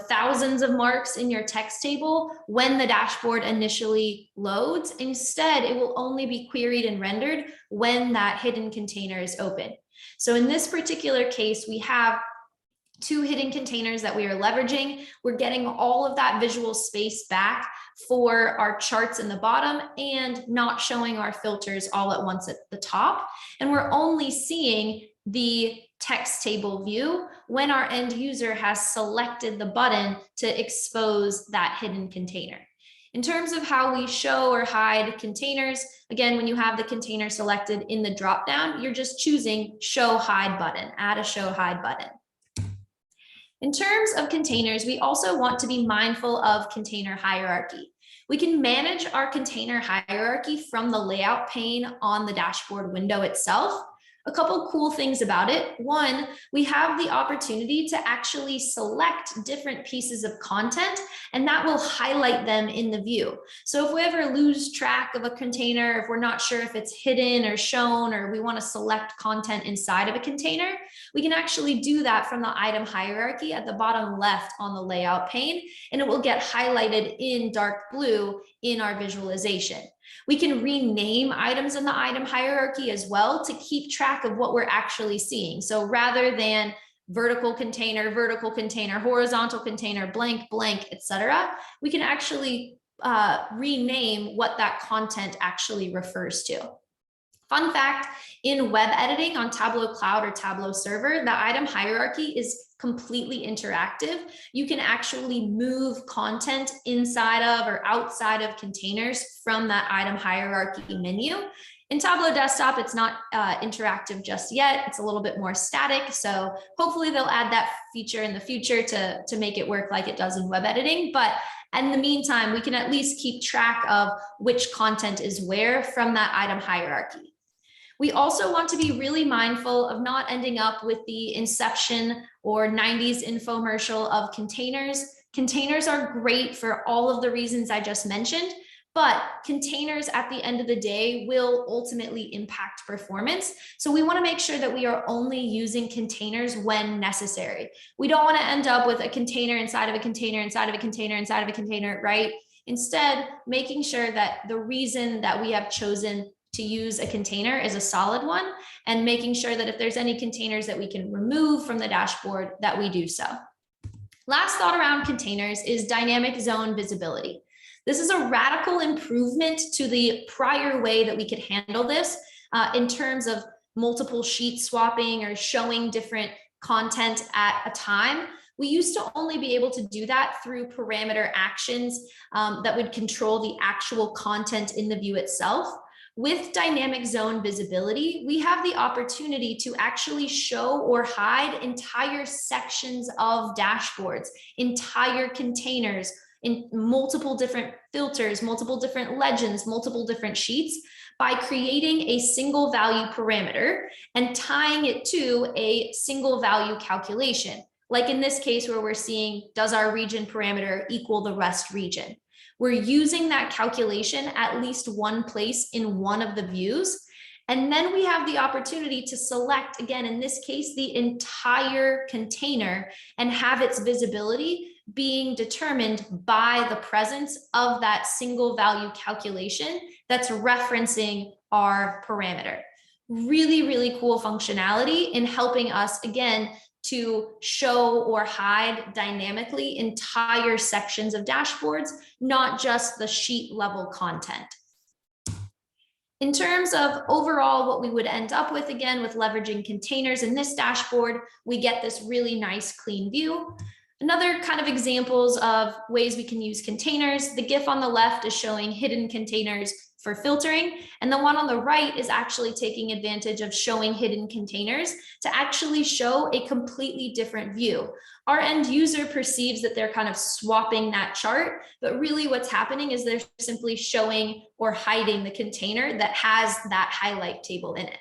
thousands of marks in your text table when the dashboard initially loads. Instead, it will only be queried and rendered when that hidden container is open. So in this particular case, we have 2 hidden containers that we are leveraging. We're getting all of that visual space back for our charts in the bottom and not showing our filters all at once at the top. And we're only seeing the text table view when our end user has selected the button to expose that hidden container. In terms of how we show or hide containers, again, when you have the container selected in the dropdown, you're just choosing show hide button, add a show hide button. In terms of containers, we also want to be mindful of container hierarchy. We can manage our container hierarchy from the layout pane on the dashboard window itself. A couple cool things about it. One, we have the opportunity to actually select different pieces of content, and that will highlight them in the view. So if we ever lose track of a container, if we're not sure if it's hidden or shown, or we want to select content inside of a container, we can actually do that from the item hierarchy at the bottom left on the layout pane, and it will get highlighted in dark blue in our visualization. We can rename items in the item hierarchy as well to keep track of what we're actually seeing. So rather than vertical container, horizontal container, blank, blank, etc., we can actually rename what that content actually refers to. Fun fact, in web editing on Tableau Cloud or Tableau Server, the item hierarchy is completely interactive. You can actually move content inside of or outside of containers from that item hierarchy menu. In Tableau Desktop, it's not interactive just yet. It's a little bit more static. So hopefully they'll add that feature in the future to make it work like it does in web editing. But in the meantime, we can at least keep track of which content is where from that item hierarchy. We also want to be really mindful of not ending up with the inception or 90s infomercial of containers. Containers are great for all of the reasons I just mentioned, but containers at the end of the day will ultimately impact performance. So we want to make sure that we are only using containers when necessary. We don't want to end up with a container inside of a container, inside of a container, inside of a container, right? Instead, making sure that the reason that we have chosen to use a container is a solid one, and making sure that if there's any containers that we can remove from the dashboard, that we do so. Last thought around containers is dynamic zone visibility. This is a radical improvement to the prior way that we could handle this in terms of multiple sheet swapping or showing different content at a time. We used to only be able to do that through parameter actions that would control the actual content in the view itself. With dynamic zone visibility, we have the opportunity to actually show or hide entire sections of dashboards, entire containers, in multiple different filters, multiple different legends, multiple different sheets by creating a single value parameter and tying it to a single value calculation. Like in this case where we're seeing, does our region parameter equal the rest region? We're using that calculation at least one place in one of the views. And then we have the opportunity to select, again, in this case, the entire container and have its visibility being determined by the presence of that single value calculation that's referencing our parameter. Really, really cool functionality in helping us, again, to show or hide dynamically entire sections of dashboards, not just the sheet level content. In terms of overall, what we would end up with, again, with leveraging containers in this dashboard, we get this really nice clean view. Another kind of examples of ways we can use containers, the GIF on the left is showing hidden containers for filtering, and the one on the right is actually taking advantage of showing hidden containers to actually show a completely different view. Our end user perceives that they're kind of swapping that chart, but really what's happening is they're simply showing or hiding the container that has that highlight table in it.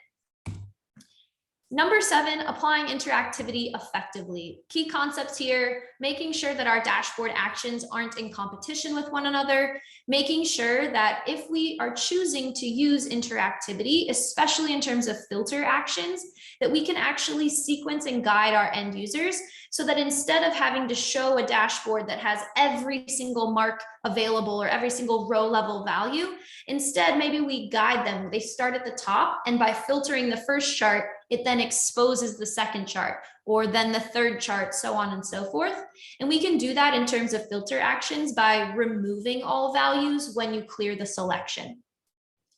Number 7, applying interactivity effectively. Key concepts here, making sure that our dashboard actions aren't in competition with one another, making sure that if we are choosing to use interactivity, especially in terms of filter actions, that we can actually sequence and guide our end users so that instead of having to show a dashboard that has every single mark available or every single row level value, instead, maybe we guide them. They start at the top, and by filtering the first chart, it then exposes the second chart, or then the third chart, so on and so forth. And we can do that in terms of filter actions by removing all values when you clear the selection.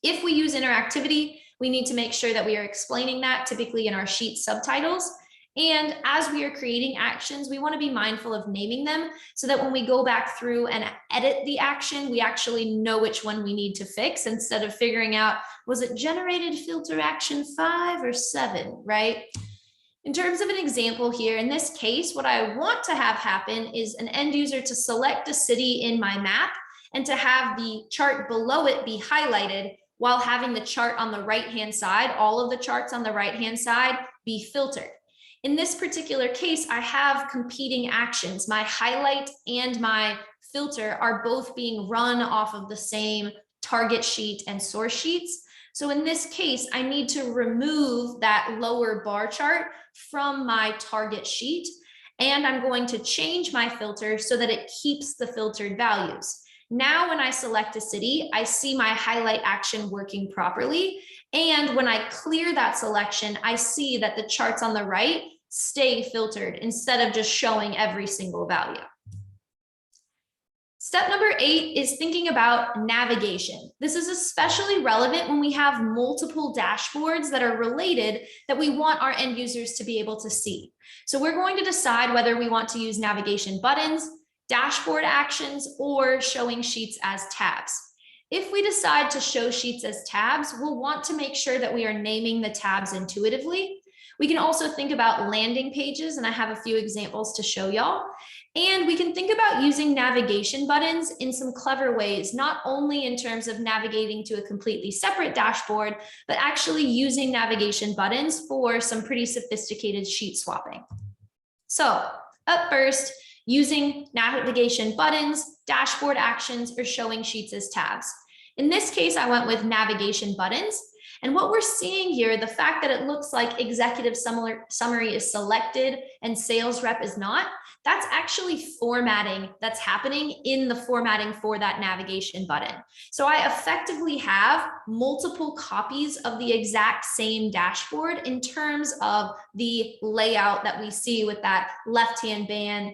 If we use interactivity, we need to make sure that we are explaining that typically in our sheet subtitles. And as we are creating actions, we want to be mindful of naming them so that when we go back through and edit the action, we actually know which one we need to fix instead of figuring out, was it generated filter action 5 or 7, right? In terms of an example here, in this case, what I want to have happen is an end user to select a city in my map and to have the chart below it be highlighted while having the chart on the right-hand side, all of the charts on the right-hand side, be filtered. In this particular case, I have competing actions. My highlight and my filter are both being run off of the same target sheet and source sheets. So in this case, I need to remove that lower bar chart from my target sheet, and I'm going to change my filter so that it keeps the filtered values. Now, when I select a city, I see my highlight action working properly. And when I clear that selection, I see that the charts on the right stay filtered instead of just showing every single value. Step number 8 is thinking about navigation. This is especially relevant when we have multiple dashboards that are related that we want our end users to be able to see. So we're going to decide whether we want to use navigation buttons, dashboard actions, or showing sheets as tabs. If we decide to show sheets as tabs, we'll want to make sure that we are naming the tabs intuitively. We can also think about landing pages, and I have a few examples to show y'all. And we can think about using navigation buttons in some clever ways, not only in terms of navigating to a completely separate dashboard, but actually using navigation buttons for some pretty sophisticated sheet swapping. So up first, using navigation buttons, dashboard actions, or showing sheets as tabs. In this case, I went with navigation buttons. And what we're seeing here, the fact that it looks like executive summary is selected and sales rep is not, that's actually formatting that's happening in the formatting for that navigation button. So I effectively have multiple copies of the exact same dashboard in terms of the layout that we see with that left-hand band,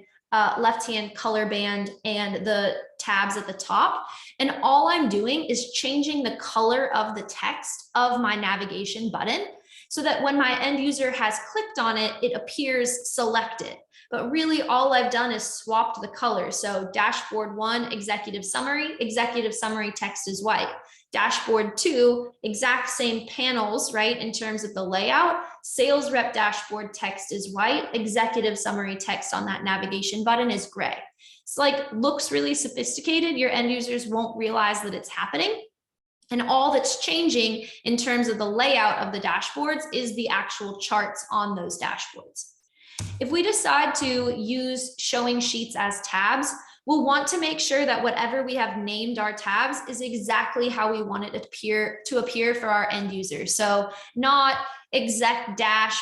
left-hand color band and the tabs at the top. And all I'm doing is changing the color of the text of my navigation button so that when my end user has clicked on it, it appears selected. But really all I've done is swapped the color. So dashboard 1, executive summary text is white. Dashboard 2, exact same panels, right? In terms of the layout, sales rep dashboard text is white, executive summary text on that navigation button is gray. It's like, looks really sophisticated. Your end users won't realize that it's happening. And all that's changing in terms of the layout of the dashboards is the actual charts on those dashboards. If we decide to use showing sheets as tabs, we'll want to make sure that whatever we have named our tabs is exactly how we want it to appear for our end users. So not exec dash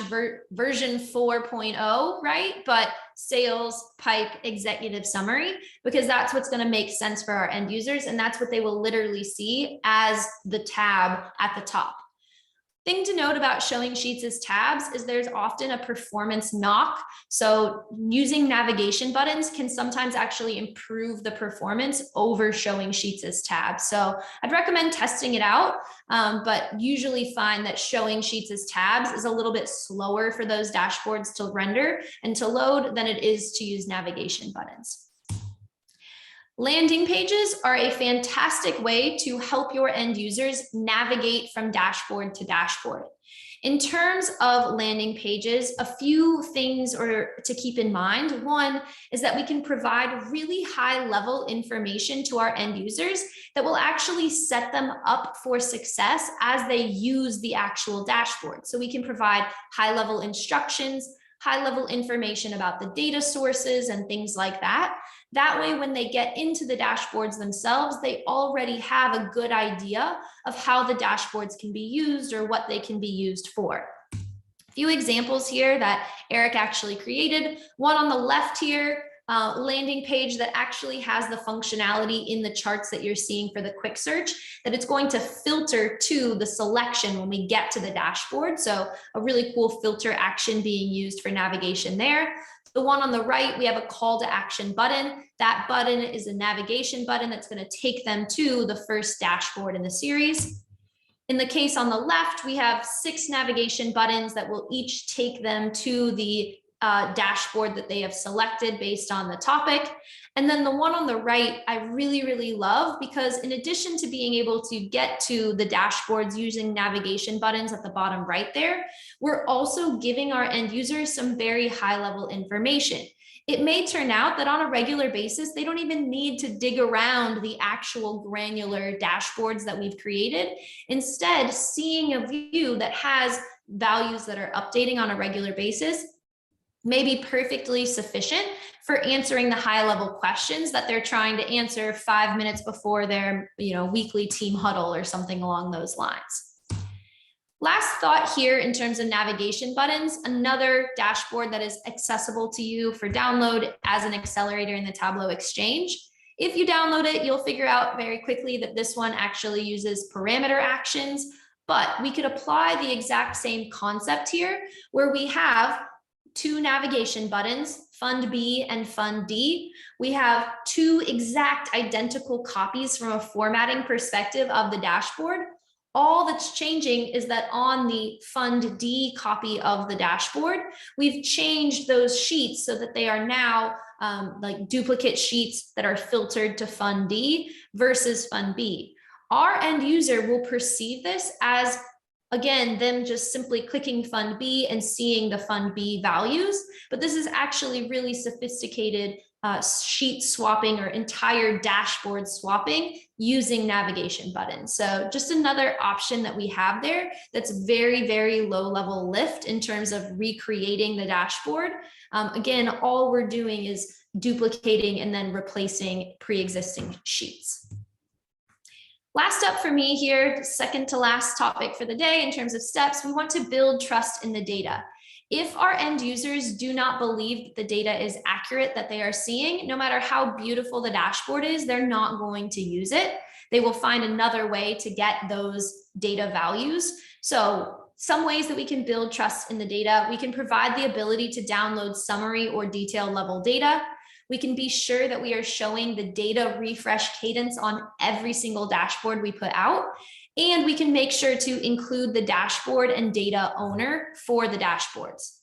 version 4.0, right? But sales pipe executive summary, because that's what's going to make sense for our end users. And that's what they will literally see as the tab at the top. Thing to note about showing sheets as tabs is there's often a performance knock. So using navigation buttons can sometimes actually improve the performance over showing sheets as tabs. So I'd recommend testing it out, but usually find that showing sheets as tabs is a little bit slower for those dashboards to render and to load than it is to use navigation buttons. Landing pages are a fantastic way to help your end users navigate from dashboard to dashboard. In terms of landing pages, a few things to keep in mind. One is that we can provide really high level information to our end users that will actually set them up for success as they use the actual dashboard. So we can provide high level instructions, high level information about the data sources and things like that. That way, when they get into the dashboards themselves, they already have a good idea of how the dashboards can be used or what they can be used for. A few examples here that Eric actually created. One on the left here, landing page that actually has the functionality in the charts that you're seeing for the quick search, that it's going to filter to the selection when we get to the dashboard. So a really cool filter action being used for navigation there. The one on the right, we have a call to action button. That button is a navigation button that's going to take them to the first dashboard in the series. In the case on the left, we have 6 navigation buttons that will each take them to the dashboard that they have selected based on the topic. And then the one on the right, I really, really love, because in addition to being able to get to the dashboards using navigation buttons at the bottom right there, we're also giving our end users some very high level information. It may turn out that on a regular basis, they don't even need to dig around the actual granular dashboards that we've created. Instead, seeing a view that has values that are updating on a regular basis may be perfectly sufficient for answering the high level questions that they're trying to answer 5 minutes before their weekly team huddle or something along those lines. Last thought here in terms of navigation buttons, another dashboard that is accessible to you for download as an accelerator in the Tableau Exchange. If you download it, you'll figure out very quickly that this one actually uses parameter actions, but we could apply the exact same concept here where we have 2 navigation buttons, Fund B and Fund D. We have 2 exact identical copies from a formatting perspective of the dashboard. All that's changing is that on the Fund D copy of the dashboard, we've changed those sheets so that they are now like duplicate sheets that are filtered to Fund D versus Fund B. Our end user will perceive this as, again, them just simply clicking Fund B and seeing the Fund B values, but this is actually really sophisticated sheet swapping or entire dashboard swapping using navigation buttons. So just another option that we have there that's very, very low level lift in terms of recreating the dashboard. Again, all we're doing is duplicating and then replacing pre-existing sheets. Last up for me here, second to last topic for the day in terms of steps, we want to build trust in the data. If our end users do not believe that the data is accurate that they are seeing, no matter how beautiful the dashboard is, they're not going to use it. They will find another way to get those data values. So some ways that we can build trust in the data, we can provide the ability to download summary or detail level data. We can be sure that we are showing the data refresh cadence on every single dashboard we put out. And we can make sure to include the dashboard and data owner for the dashboards.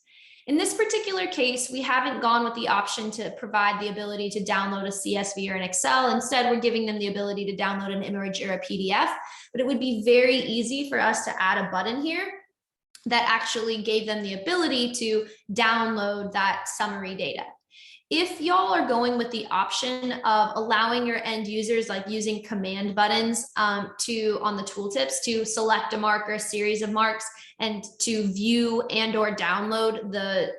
In this particular case, we haven't gone with the option to provide the ability to download a CSV or an Excel. Instead, we're giving them the ability to download an image or a PDF, but it would be very easy for us to add a button here that actually gave them the ability to download that summary data. If y'all are going with the option of allowing your end users, like using command buttons on the tooltips to select a mark or a series of marks and to view and or download the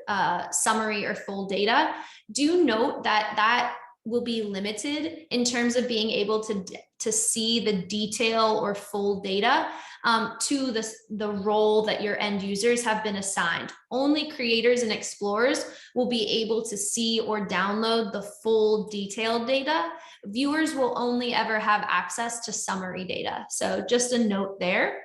summary or full data, do note that that will be limited in terms of being able to see the detail or full data to the role that your end users have been assigned. Only creators and explorers will be able to see or download the full detailed data. Viewers will only ever have access to summary data. So just a note there.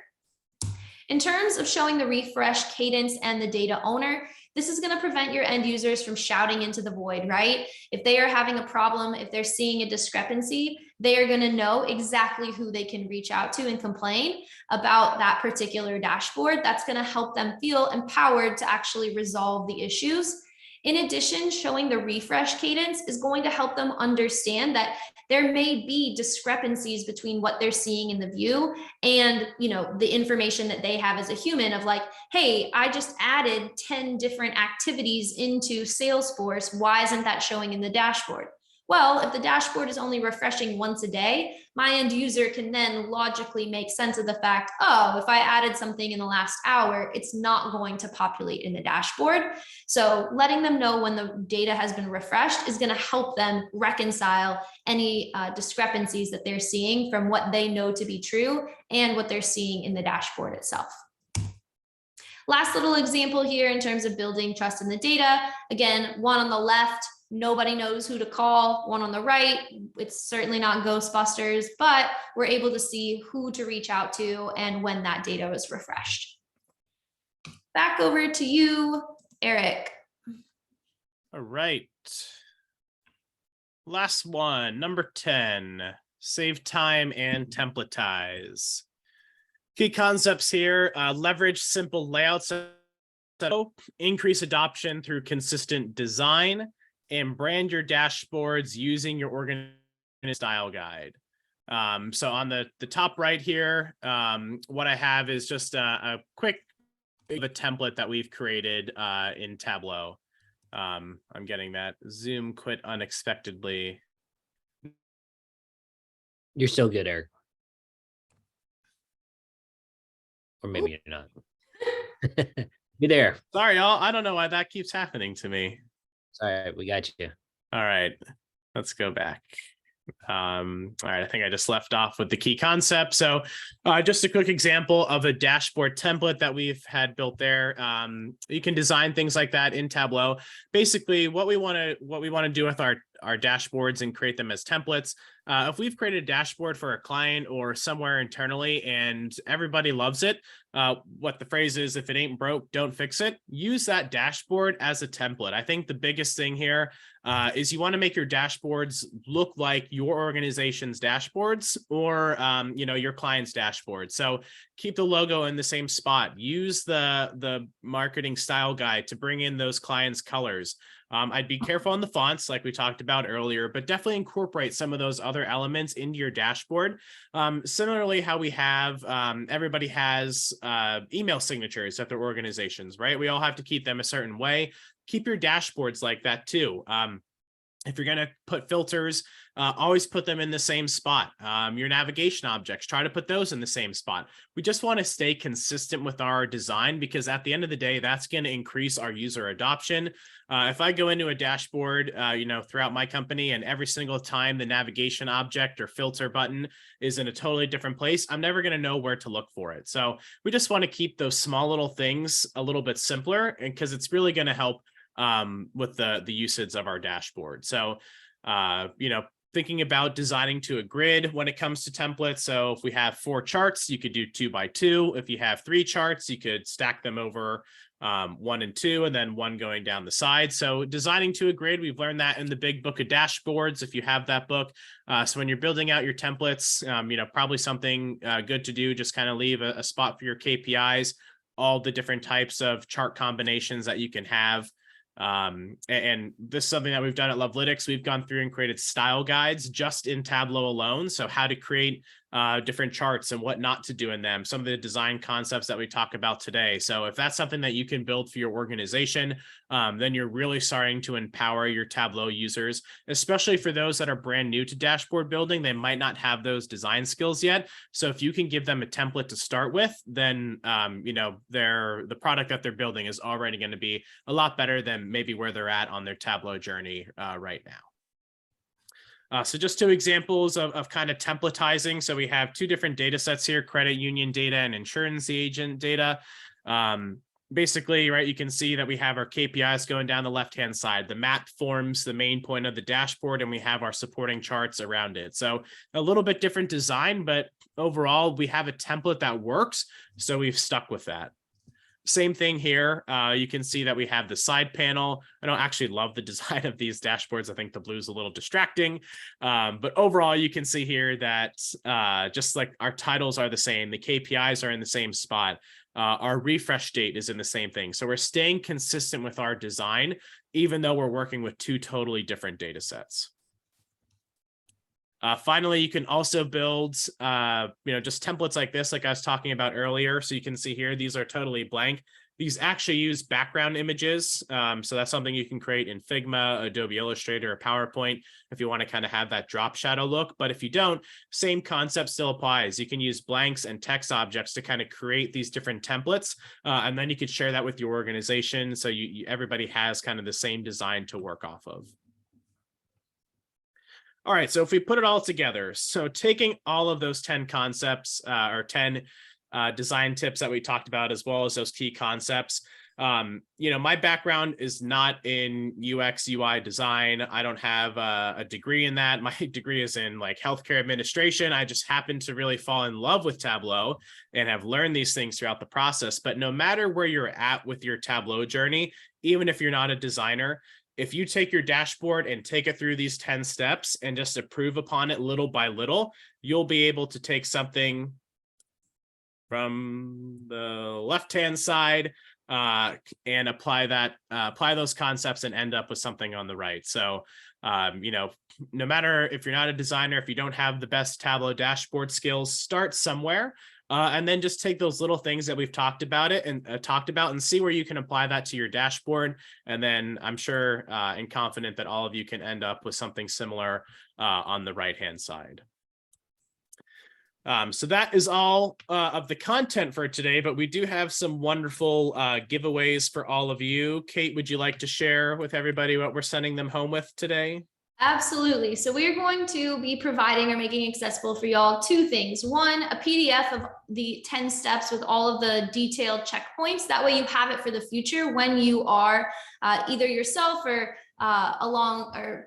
In terms of showing the refresh cadence and the data owner, this is going to prevent your end users from shouting into the void, right? If they are having a problem, if they're seeing a discrepancy, they are going to know exactly who they can reach out to and complain about that particular dashboard. That's going to help them feel empowered to actually resolve the issues. In addition, showing the refresh cadence is going to help them understand that there may be discrepancies between what they're seeing in the view and, you know, the information that they have as a human of like, hey, I just added 10 different activities into Salesforce. Why isn't that showing in the dashboard? Well, if the dashboard is only refreshing once a day, my end user can then logically make sense of the fact, oh, if I added something in the last hour, it's not going to populate in the dashboard. So letting them know when the data has been refreshed is going to help them reconcile any discrepancies that they're seeing from what they know to be true and what they're seeing in the dashboard itself. Last little example here in terms of building trust in the data. Again, one on the left, nobody knows who to call. One on the right, it's certainly not Ghostbusters, but we're able to see who to reach out to and when that data was refreshed. Back over to you, Eric. All right. Last one, number 10, save time and templatize. Key concepts here, leverage simple layouts, increase adoption through consistent design, and brand your dashboards using your organization style guide. So on the top right here, what I have is just a quick template that we've created in Tableau. I'm getting that Zoom quit unexpectedly. You're still good, Eric. Or maybe you're not. Be there. Sorry, y'all. I don't know why that keeps happening to me. Sorry, we got you. All right, let's go back. All right, I think I just left off with the key concept. So just a quick example of a dashboard template that we've had built there. You can design things like that in Tableau. Basically, what we want to do with our dashboards and create them as templates. If we've created a dashboard for a client or somewhere internally and everybody loves it, what the phrase is, if it ain't broke, don't fix it. Use that dashboard as a template. I think the biggest thing here is you want to make your dashboards look like your organization's dashboards or your client's dashboard. So keep the logo in the same spot. Use the marketing style guide to bring in those clients' colors. I'd be careful on the fonts like we talked about earlier, but definitely incorporate some of those other elements into your dashboard. Similarly, how we have everybody has email signatures at their organizations, right? We all have to keep them a certain way. Keep your dashboards like that too. If you're going to put filters, always put them in the same spot. Your navigation objects, try to put those in the same spot. We just want to stay consistent with our design because at the end of the day, that's going to increase our user adoption. If I go into a dashboard, throughout my company and every single time the navigation object or filter button is in a totally different place, I'm never going to know where to look for it. So we just want to keep those small little things a little bit simpler and because it's really going to help with the usage of our dashboard. So, thinking about designing to a grid when it comes to templates. So if we have 4 charts, you could do 2 by 2. If you have 3 charts, you could stack them over 1 and 2, and then 1 going down the side. So designing to a grid, we've learned that in the big book of dashboards, if you have that book. So when you're building out your templates, probably something good to do, just kind of leave a spot for your KPIs, all the different types of chart combinations that you can have. And this is something that we've done at Lovelytics. We've gone through and created style guides just in Tableau alone. So how to create different charts and what not to do in them, some of the design concepts that we talk about today. So if that's something that you can build for your organization, then you're really starting to empower your Tableau users, especially for those that are brand new to dashboard building. They might not have those design skills yet. So if you can give them a template to start with, then the product that they're building is already going to be a lot better than maybe where they're at on their Tableau journey right now. So just 2 examples of kind of templatizing. So we have 2 different data sets here, credit union data and insurance agent data. Basically, right, you can see that we have our KPIs going down the left-hand side. The map forms the main point of the dashboard, and we have our supporting charts around it. So a little bit different design, but overall, we have a template that works, so we've stuck with that. Same thing here. You can see that we have the side panel. I don't actually love the design of these dashboards. I think the blue is a little distracting. But overall, you can see here that just like our titles are the same, the KPIs are in the same spot. Our refresh date is in the same thing. So we're staying consistent with our design, even though we're working with two totally different data sets. Finally, you can also build, just templates like this, like I was talking about earlier. So you can see here, these are totally blank. These actually use background images. So that's something you can create in Figma, Adobe Illustrator, or PowerPoint if you want to kind of have that drop shadow look. But if you don't, same concept still applies. You can use blanks and text objects to kind of create these different templates. And then you could share that with your organization. So everybody has kind of the same design to work off of. All right, so if we put it all together, so taking all of those 10 concepts or 10 design tips that we talked about, as well as those key concepts, my background is not in UX, UI design. I don't have a degree in that. My degree is in like healthcare administration. I just happened to really fall in love with Tableau and have learned these things throughout the process. But no matter where you're at with your Tableau journey, even if you're not a designer, if you take your dashboard and take it through these 10 steps and just improve upon it little by little, you'll be able to take something from the left-hand side and apply those concepts and end up with something on the right. So, no matter if you're not a designer, if you don't have the best Tableau dashboard skills, start somewhere. And then just take those little things that we've talked about and see where you can apply that to your dashboard. And then I'm sure and confident that all of you can end up with something similar on the right-hand side. So that is all of the content for today, but we do have some wonderful giveaways for all of you. Cait, would you like to share with everybody what we're sending them home with today? Absolutely. So we're going to be providing or making accessible for y'all two things. One, a PDF of the 10 steps with all of the detailed checkpoints. That way you have it for the future when you are either yourself or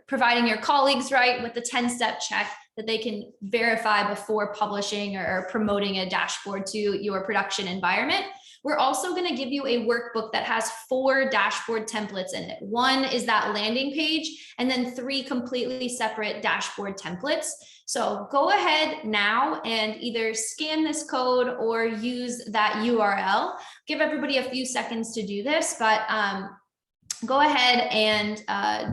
providing your colleagues, right, with the 10-step check that they can verify before publishing or promoting a dashboard to your production environment. We're also going to give you a workbook that has 4 dashboard templates in it. One is that landing page, and then 3 completely separate dashboard templates. So go ahead now and either scan this code or use that URL. Give everybody a few seconds to do this, but go ahead and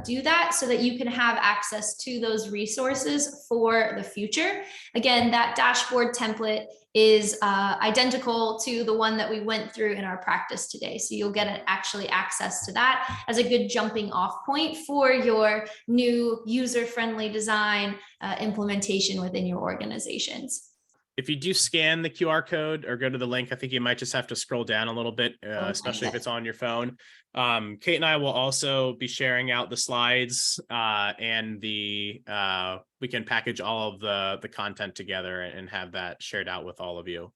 do that so that you can have access to those resources for the future. Again, that dashboard template is identical to the one that we went through in our practice today. So you'll get actually access to that as a good jumping off point for your new user-friendly design implementation within your organizations. If you do scan the QR code or go to the link, I think you might just have to scroll down a little bit, especially if it's on your phone. Cait and I will also be sharing out the slides and we can package all of the content together and have that shared out with all of you.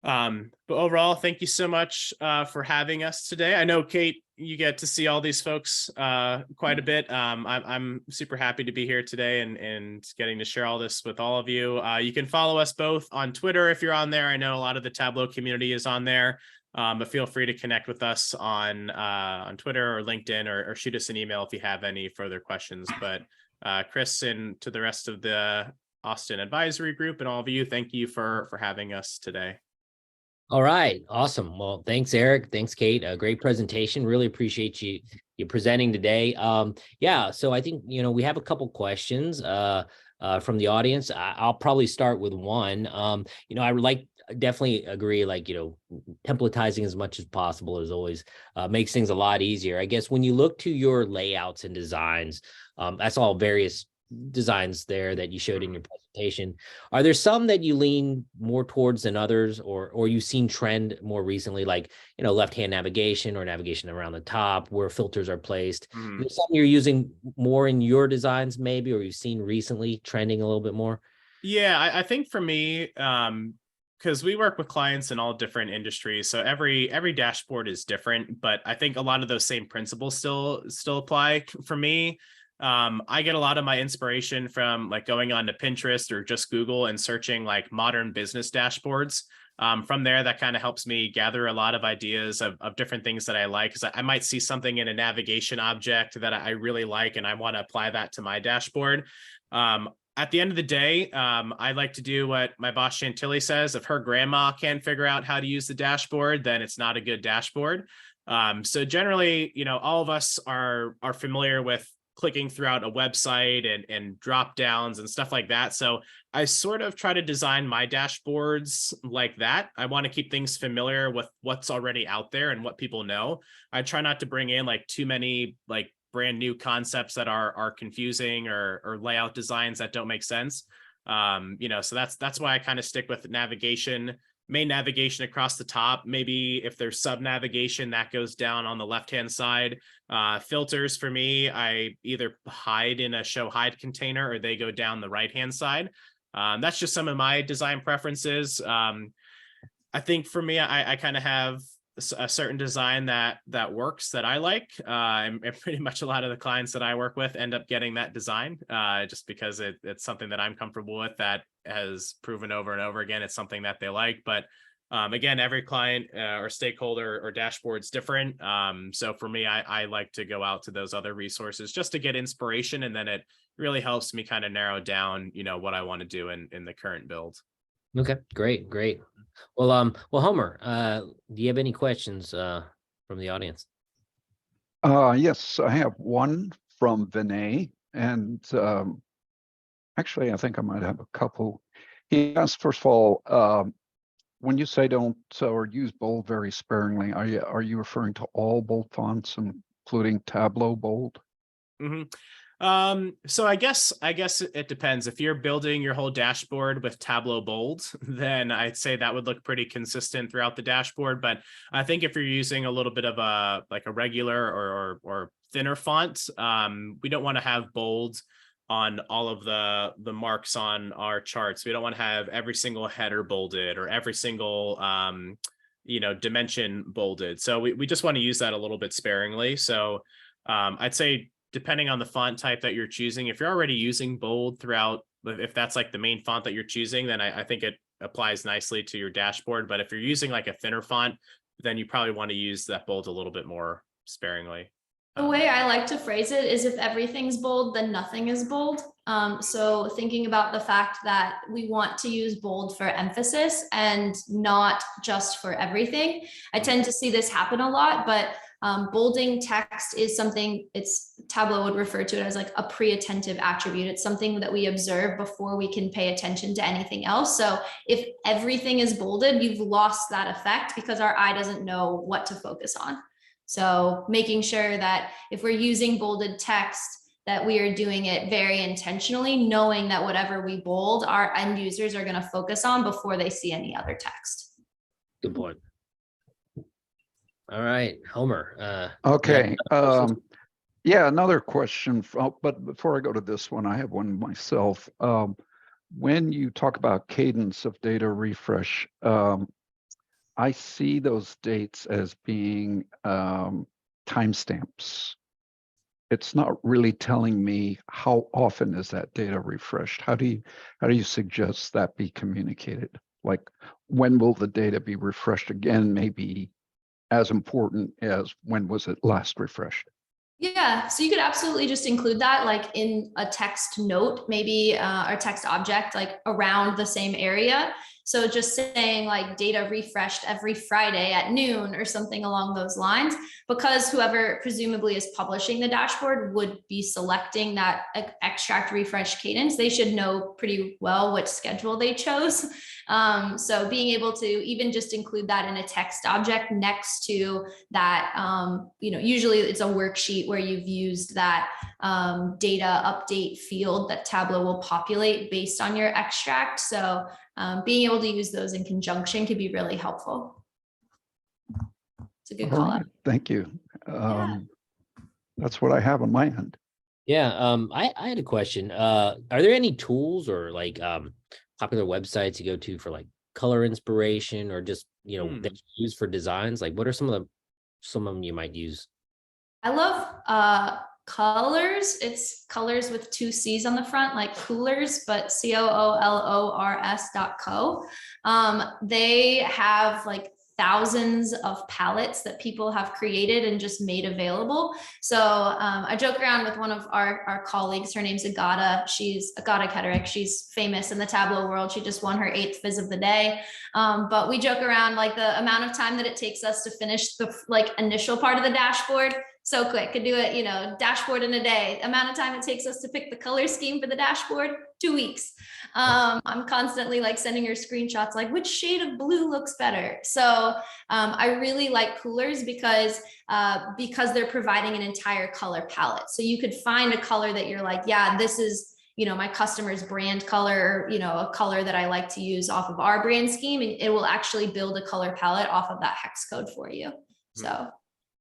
But overall, thank you so much for having us today. I know, Cait, you get to see all these folks quite a bit. I'm super happy to be here today and getting to share all this with all of you. You can follow us both on Twitter if you're on there. I know a lot of the Tableau community is on there, but feel free to connect with us on Twitter or LinkedIn or shoot us an email if you have any further questions. But Chris, and to the rest of the Austin Advisory Group and all of you, thank you for having us today. All right. Awesome. Well, thanks, Eric. Thanks, Cait. A great presentation. Really appreciate you presenting today. Yeah, so I think, we have a couple questions from the audience. I'll probably start with one. I definitely agree, templatizing as much as possible is always makes things a lot easier. I guess when you look to your layouts and designs, that's all various designs there that you showed in your presentation. Are there some that you lean more towards than others, or you've seen trend more recently, like left-hand navigation or navigation around the top where filters are placed? Is there something you're using more in your designs maybe, or you've seen recently trending a little bit more? Yeah, I think for me, because we work with clients in all different industries, so every dashboard is different, but I think a lot of those same principles still apply. For me, I get a lot of my inspiration from like going on to Pinterest or just Google and searching like modern business dashboards. From there, that kind of helps me gather a lot of ideas of different things that I like, because I might see something in a navigation object that I really like, and I want to apply that to my dashboard. At the end of the day, I like to do what my boss Chantilly says. If her grandma can't figure out how to use the dashboard, then it's not a good dashboard. So generally, all of us are familiar with clicking throughout a website and drop downs and stuff like that. So I sort of try to design my dashboards like that. I want to keep things familiar with what's already out there and what people know. I try not to bring in like too many like brand new concepts that are confusing or layout designs that don't make sense. So that's why I kind of stick with navigation, main navigation across the top. Maybe if there's sub navigation, that goes down on the left-hand side. Filters for me, I either hide in a show hide container or they go down the right-hand side. That's just some of my design preferences. I think for me, I kind of have a certain design that works that I like, and pretty much a lot of the clients that I work with end up getting that design, just because it's something that I'm comfortable with, that has proven over and over again. It's something that they like, but again, every client or stakeholder or dashboard's different. So for me, I like to go out to those other resources just to get inspiration, and then it really helps me kind of narrow down, what I want to do in the current build. Okay, great. Well, Homer, do you have any questions from the audience? Yes, I have one from Vinay, and actually, I think I might have a couple. He asked, first of all, when you say don't or use bold very sparingly, are you referring to all bold fonts, including Tableau bold? Mm-hmm. So I guess it depends. If you're building your whole dashboard with Tableau bold, then I'd say that would look pretty consistent throughout the dashboard. But I think if you're using a little bit of a regular or thinner font, we don't want to have bold on all of the marks on our charts. We don't want to have every single header bolded or every single dimension bolded. So we just want to use that a little bit sparingly. So I'd say, depending on the font type that you're choosing, if you're already using bold throughout, if that's like the main font that you're choosing, then I think it applies nicely to your dashboard. But if you're using like a thinner font, then you probably want to use that bold a little bit more sparingly. The way I like to phrase it is, if everything's bold, then nothing is bold. So thinking about the fact that we want to use bold for emphasis and not just for everything. I tend to see this happen a lot, but bolding text is something, Tableau would refer to it as like a pre-attentive attribute. It's something that we observe before we can pay attention to anything else. So if everything is bolded, you've lost that effect because our eye doesn't know what to focus on. So making sure that if we're using bolded text, that we are doing it very intentionally, knowing that whatever we bold, our end users are going to focus on before they see any other text. Good point. All right, Homer. Okay. Yeah, another question. But before I go to this one, I have one myself. When you talk about cadence of data refresh, I see those dates as being timestamps. It's not really telling me how often is that data refreshed. How do you suggest that be communicated? Like, when will the data be refreshed again? Maybe as important as when was it last refreshed? Yeah, so you could absolutely just include that like in a text note, maybe or text object, like around the same area. So just saying like data refreshed every Friday at noon or something along those lines, because whoever presumably is publishing the dashboard would be selecting that extract refresh cadence. They should know pretty well which schedule they chose. So being able to even just include that in a text object next to that, usually it's a worksheet where you've used that data update field that Tableau will populate based on your extract. So being able to use those in conjunction could be really helpful. It's a good call out. Thank you. That's what I have on my end. Yeah, I had a question. Are there any tools or like popular websites you go to for like color inspiration, or just that you use for designs? Like, what are some of them you might use? I love Colors. It's colors with 2 C's on the front, like coolers, but COOLORS.co. They have like thousands of palettes that people have created and just made available. So I joke around with one of our colleagues. Her name's Agata. She's Agata Keterick. She's famous in the Tableau world. She just won her 8th Fizz of the Day. But we joke around like the amount of time that it takes us to finish the like initial part of the dashboard. So quick, could do it, dashboard in a day. Amount of time it takes us to pick the color scheme for the dashboard, 2 weeks. I'm constantly like sending her screenshots, like which shade of blue looks better. So I really like coolers because they're providing an entire color palette. So you could find a color that you're like, yeah, this is, my customer's brand color, or, a color that I like to use off of our brand scheme, and it will actually build a color palette off of that hex code for you. So.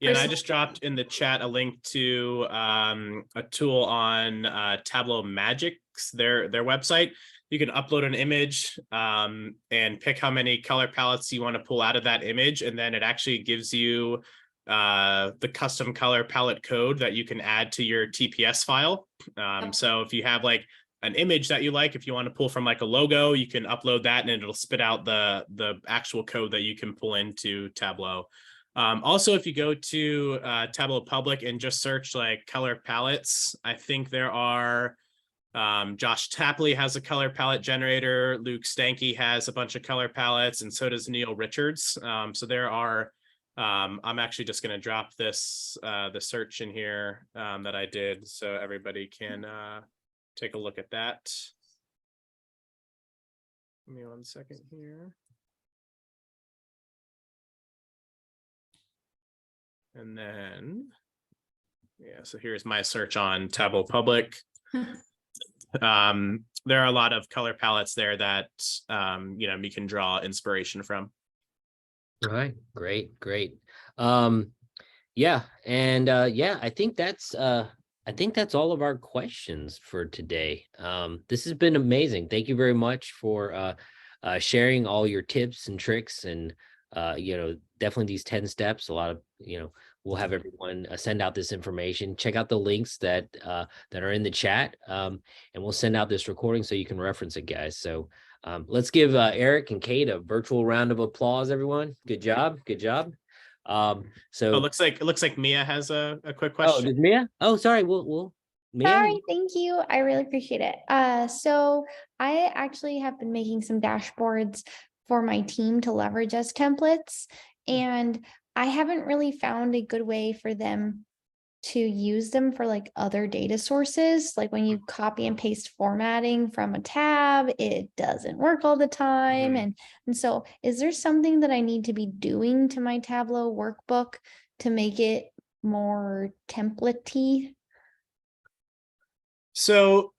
Yeah, and I just dropped in the chat a link to a tool on Tableau Magics, their website. You can upload an image and pick how many color palettes you want to pull out of that image, and then it actually gives you the custom color palette code that you can add to your TPS file. So if you have like an image that you like, if you want to pull from like a logo, you can upload that and it'll spit out the actual code that you can pull into Tableau. Also, if you go to Tableau Public and just search like color palettes, I think there are Josh Tapley has a color palette generator, Luke Stanky has a bunch of color palettes, and so does Neil Richards. So there are, I'm actually just going to drop this, the search in here that I did so everybody can take a look at that. Give me 1 second here. And then, yeah, so here's my search on Tableau Public. There are a lot of color palettes there that, we can draw inspiration from. All right, great. Yeah, and I think that's all of our questions for today. This has been amazing. Thank you very much for sharing all your tips and tricks, and definitely these 10 steps. A lot of, we'll have everyone send out this information. Check out the links that are in the chat, and we'll send out this recording so you can reference it, guys. So let's give Eric and Cait a virtual round of applause, everyone. Good job. So it looks like Mia has a quick question. Oh, did Mia? Oh, sorry. We'll Mia. Sorry, thank you. I really appreciate it. So I actually have been making some dashboards for my team to leverage as templates, and I haven't really found a good way for them to use them for like other data sources. Like when you copy and paste formatting from a tab, it doesn't work all the time. And so is there something that I need to be doing to my Tableau workbook to make it more template-y? So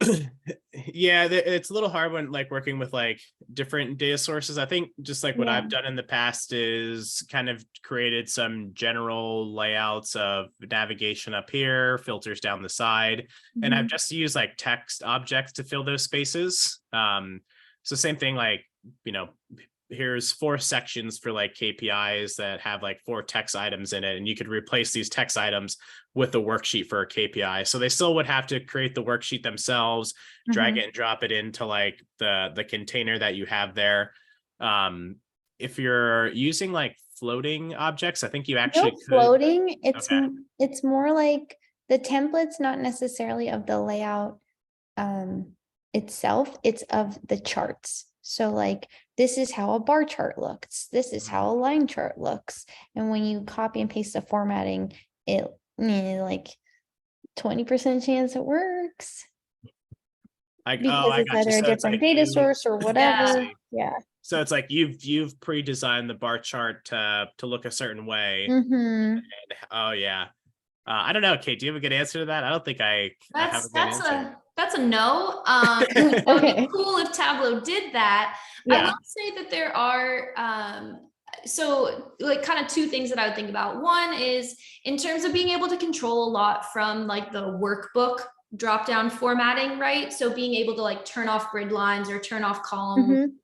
yeah, it's a little hard when like working with like different data sources. I think just like what I've done in the past is kind of created some general layouts of navigation up here, filters down the side, and I've just used like text objects to fill those spaces. So same thing, like, here's 4 sections for like KPIs that have like 4 text items in it, and you could replace these text items with the worksheet for a KPI. So they still would have to create the worksheet themselves, drag it and drop it into like the container that you have there. If you're using like floating objects, I think you actually could. Floating, it's more like the template's not necessarily of the layout itself, it's of the charts. So like, this is how a bar chart looks. This is how a line chart looks. And when you copy and paste the formatting, it like 20% chance it works. Because it's either a different data source or whatever. Yeah. So it's like you've pre-designed the bar chart to look a certain way. Mm-hmm. And, I don't know, Cait, do you have a good answer to that? I don't think I have a good answer. That's a no. Okay. It would be cool if Tableau did that. Yeah. I will say that there are so like kind of 2 things that I would think about. One is in terms of being able to control a lot from like the workbook drop down formatting, right? So being able to like turn off grid lines or turn off column,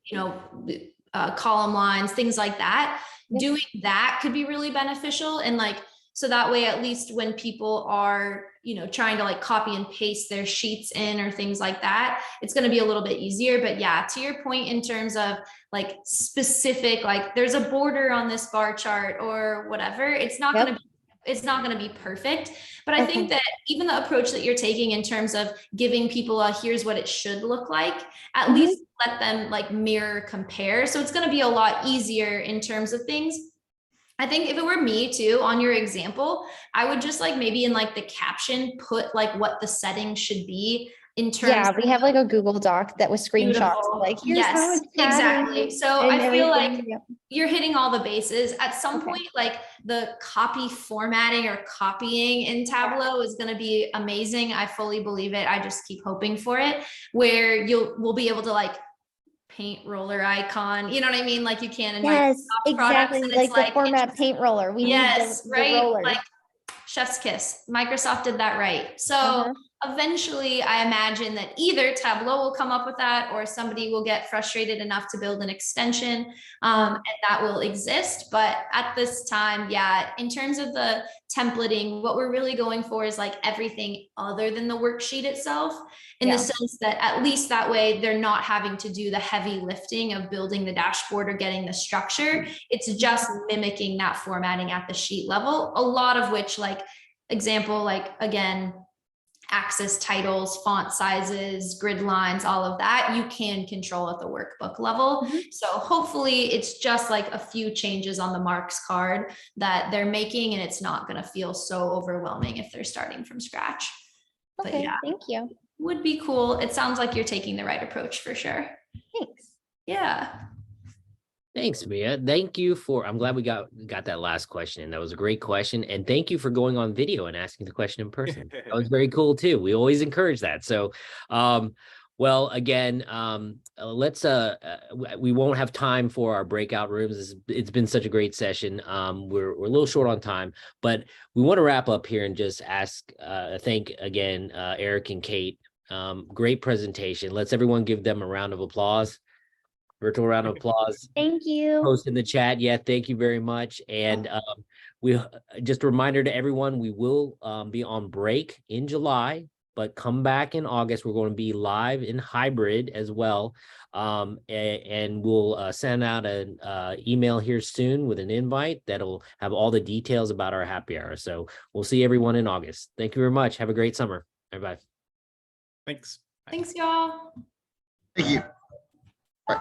column lines, things like that. Doing that could be really beneficial. And like, So that way, at least when people are, trying to like copy and paste their sheets in or things like that, it's going to be a little bit easier. But yeah, to your point, in terms of like specific, like there's a border on this bar chart or whatever, it's not going to be perfect. But I think that even the approach that you're taking in terms of giving people here's what it should look like, at least let them like mirror compare. So it's going to be a lot easier in terms of things. I think if it were me too, on your example, I would just like maybe in like the caption, put like what the settings should be in terms. Yeah, we have like a Google Doc that was screenshots. Like, here's how it's exactly. So and I feel like everything. you're hitting all the bases. At some point, like the copy formatting or copying in Tableau is going to be amazing. I fully believe it. I just keep hoping for it, where we'll be able to like paint roller icon, you know what I mean? Like you can in Yes, Microsoft products, exactly. and like it's the format paint roller. We need the right? roller. Like chef's kiss. Microsoft did that right. So eventually I imagine that either Tableau will come up with that, or somebody will get frustrated enough to build an extension and that will exist. But at this time, yeah, in terms of the templating, what we're really going for is like everything other than the worksheet itself, in the sense that at least that way they're not having to do the heavy lifting of building the dashboard or getting the structure. It's just mimicking that formatting at the sheet level, a lot of which, like example, like again, axis titles, font sizes, grid lines, all of that you can control at the workbook level. So hopefully it's just like a few changes on the marks card that they're making, and it's not going to feel so overwhelming if they're starting from scratch. Okay, but yeah, thank you. Would be cool. It sounds like you're taking the right approach for sure. Thanks. Yeah. Thanks, Mia. Thank you I'm glad we got that last question. And that was a great question. And thank you for going on video and asking the question in person. That was very cool too. We always encourage that. So, well, again, we won't have time for our breakout rooms. It's been such a great session. We're a little short on time, but we want to wrap up here and just thank again, Eric and Cait. Great presentation. Let's everyone give them a round of applause. Virtual round of applause. Thank you. Post in the chat. Yeah, thank you very much. And we just a reminder to everyone, we will be on break in July, but come back in August. We're going to be live in hybrid as well. And we'll send out an email here soon with an invite that'll have all the details about our happy hour. So we'll see everyone in August. Thank you very much. Have a great summer. Bye-bye. Thanks. Thanks, y'all. Thank you. Bye.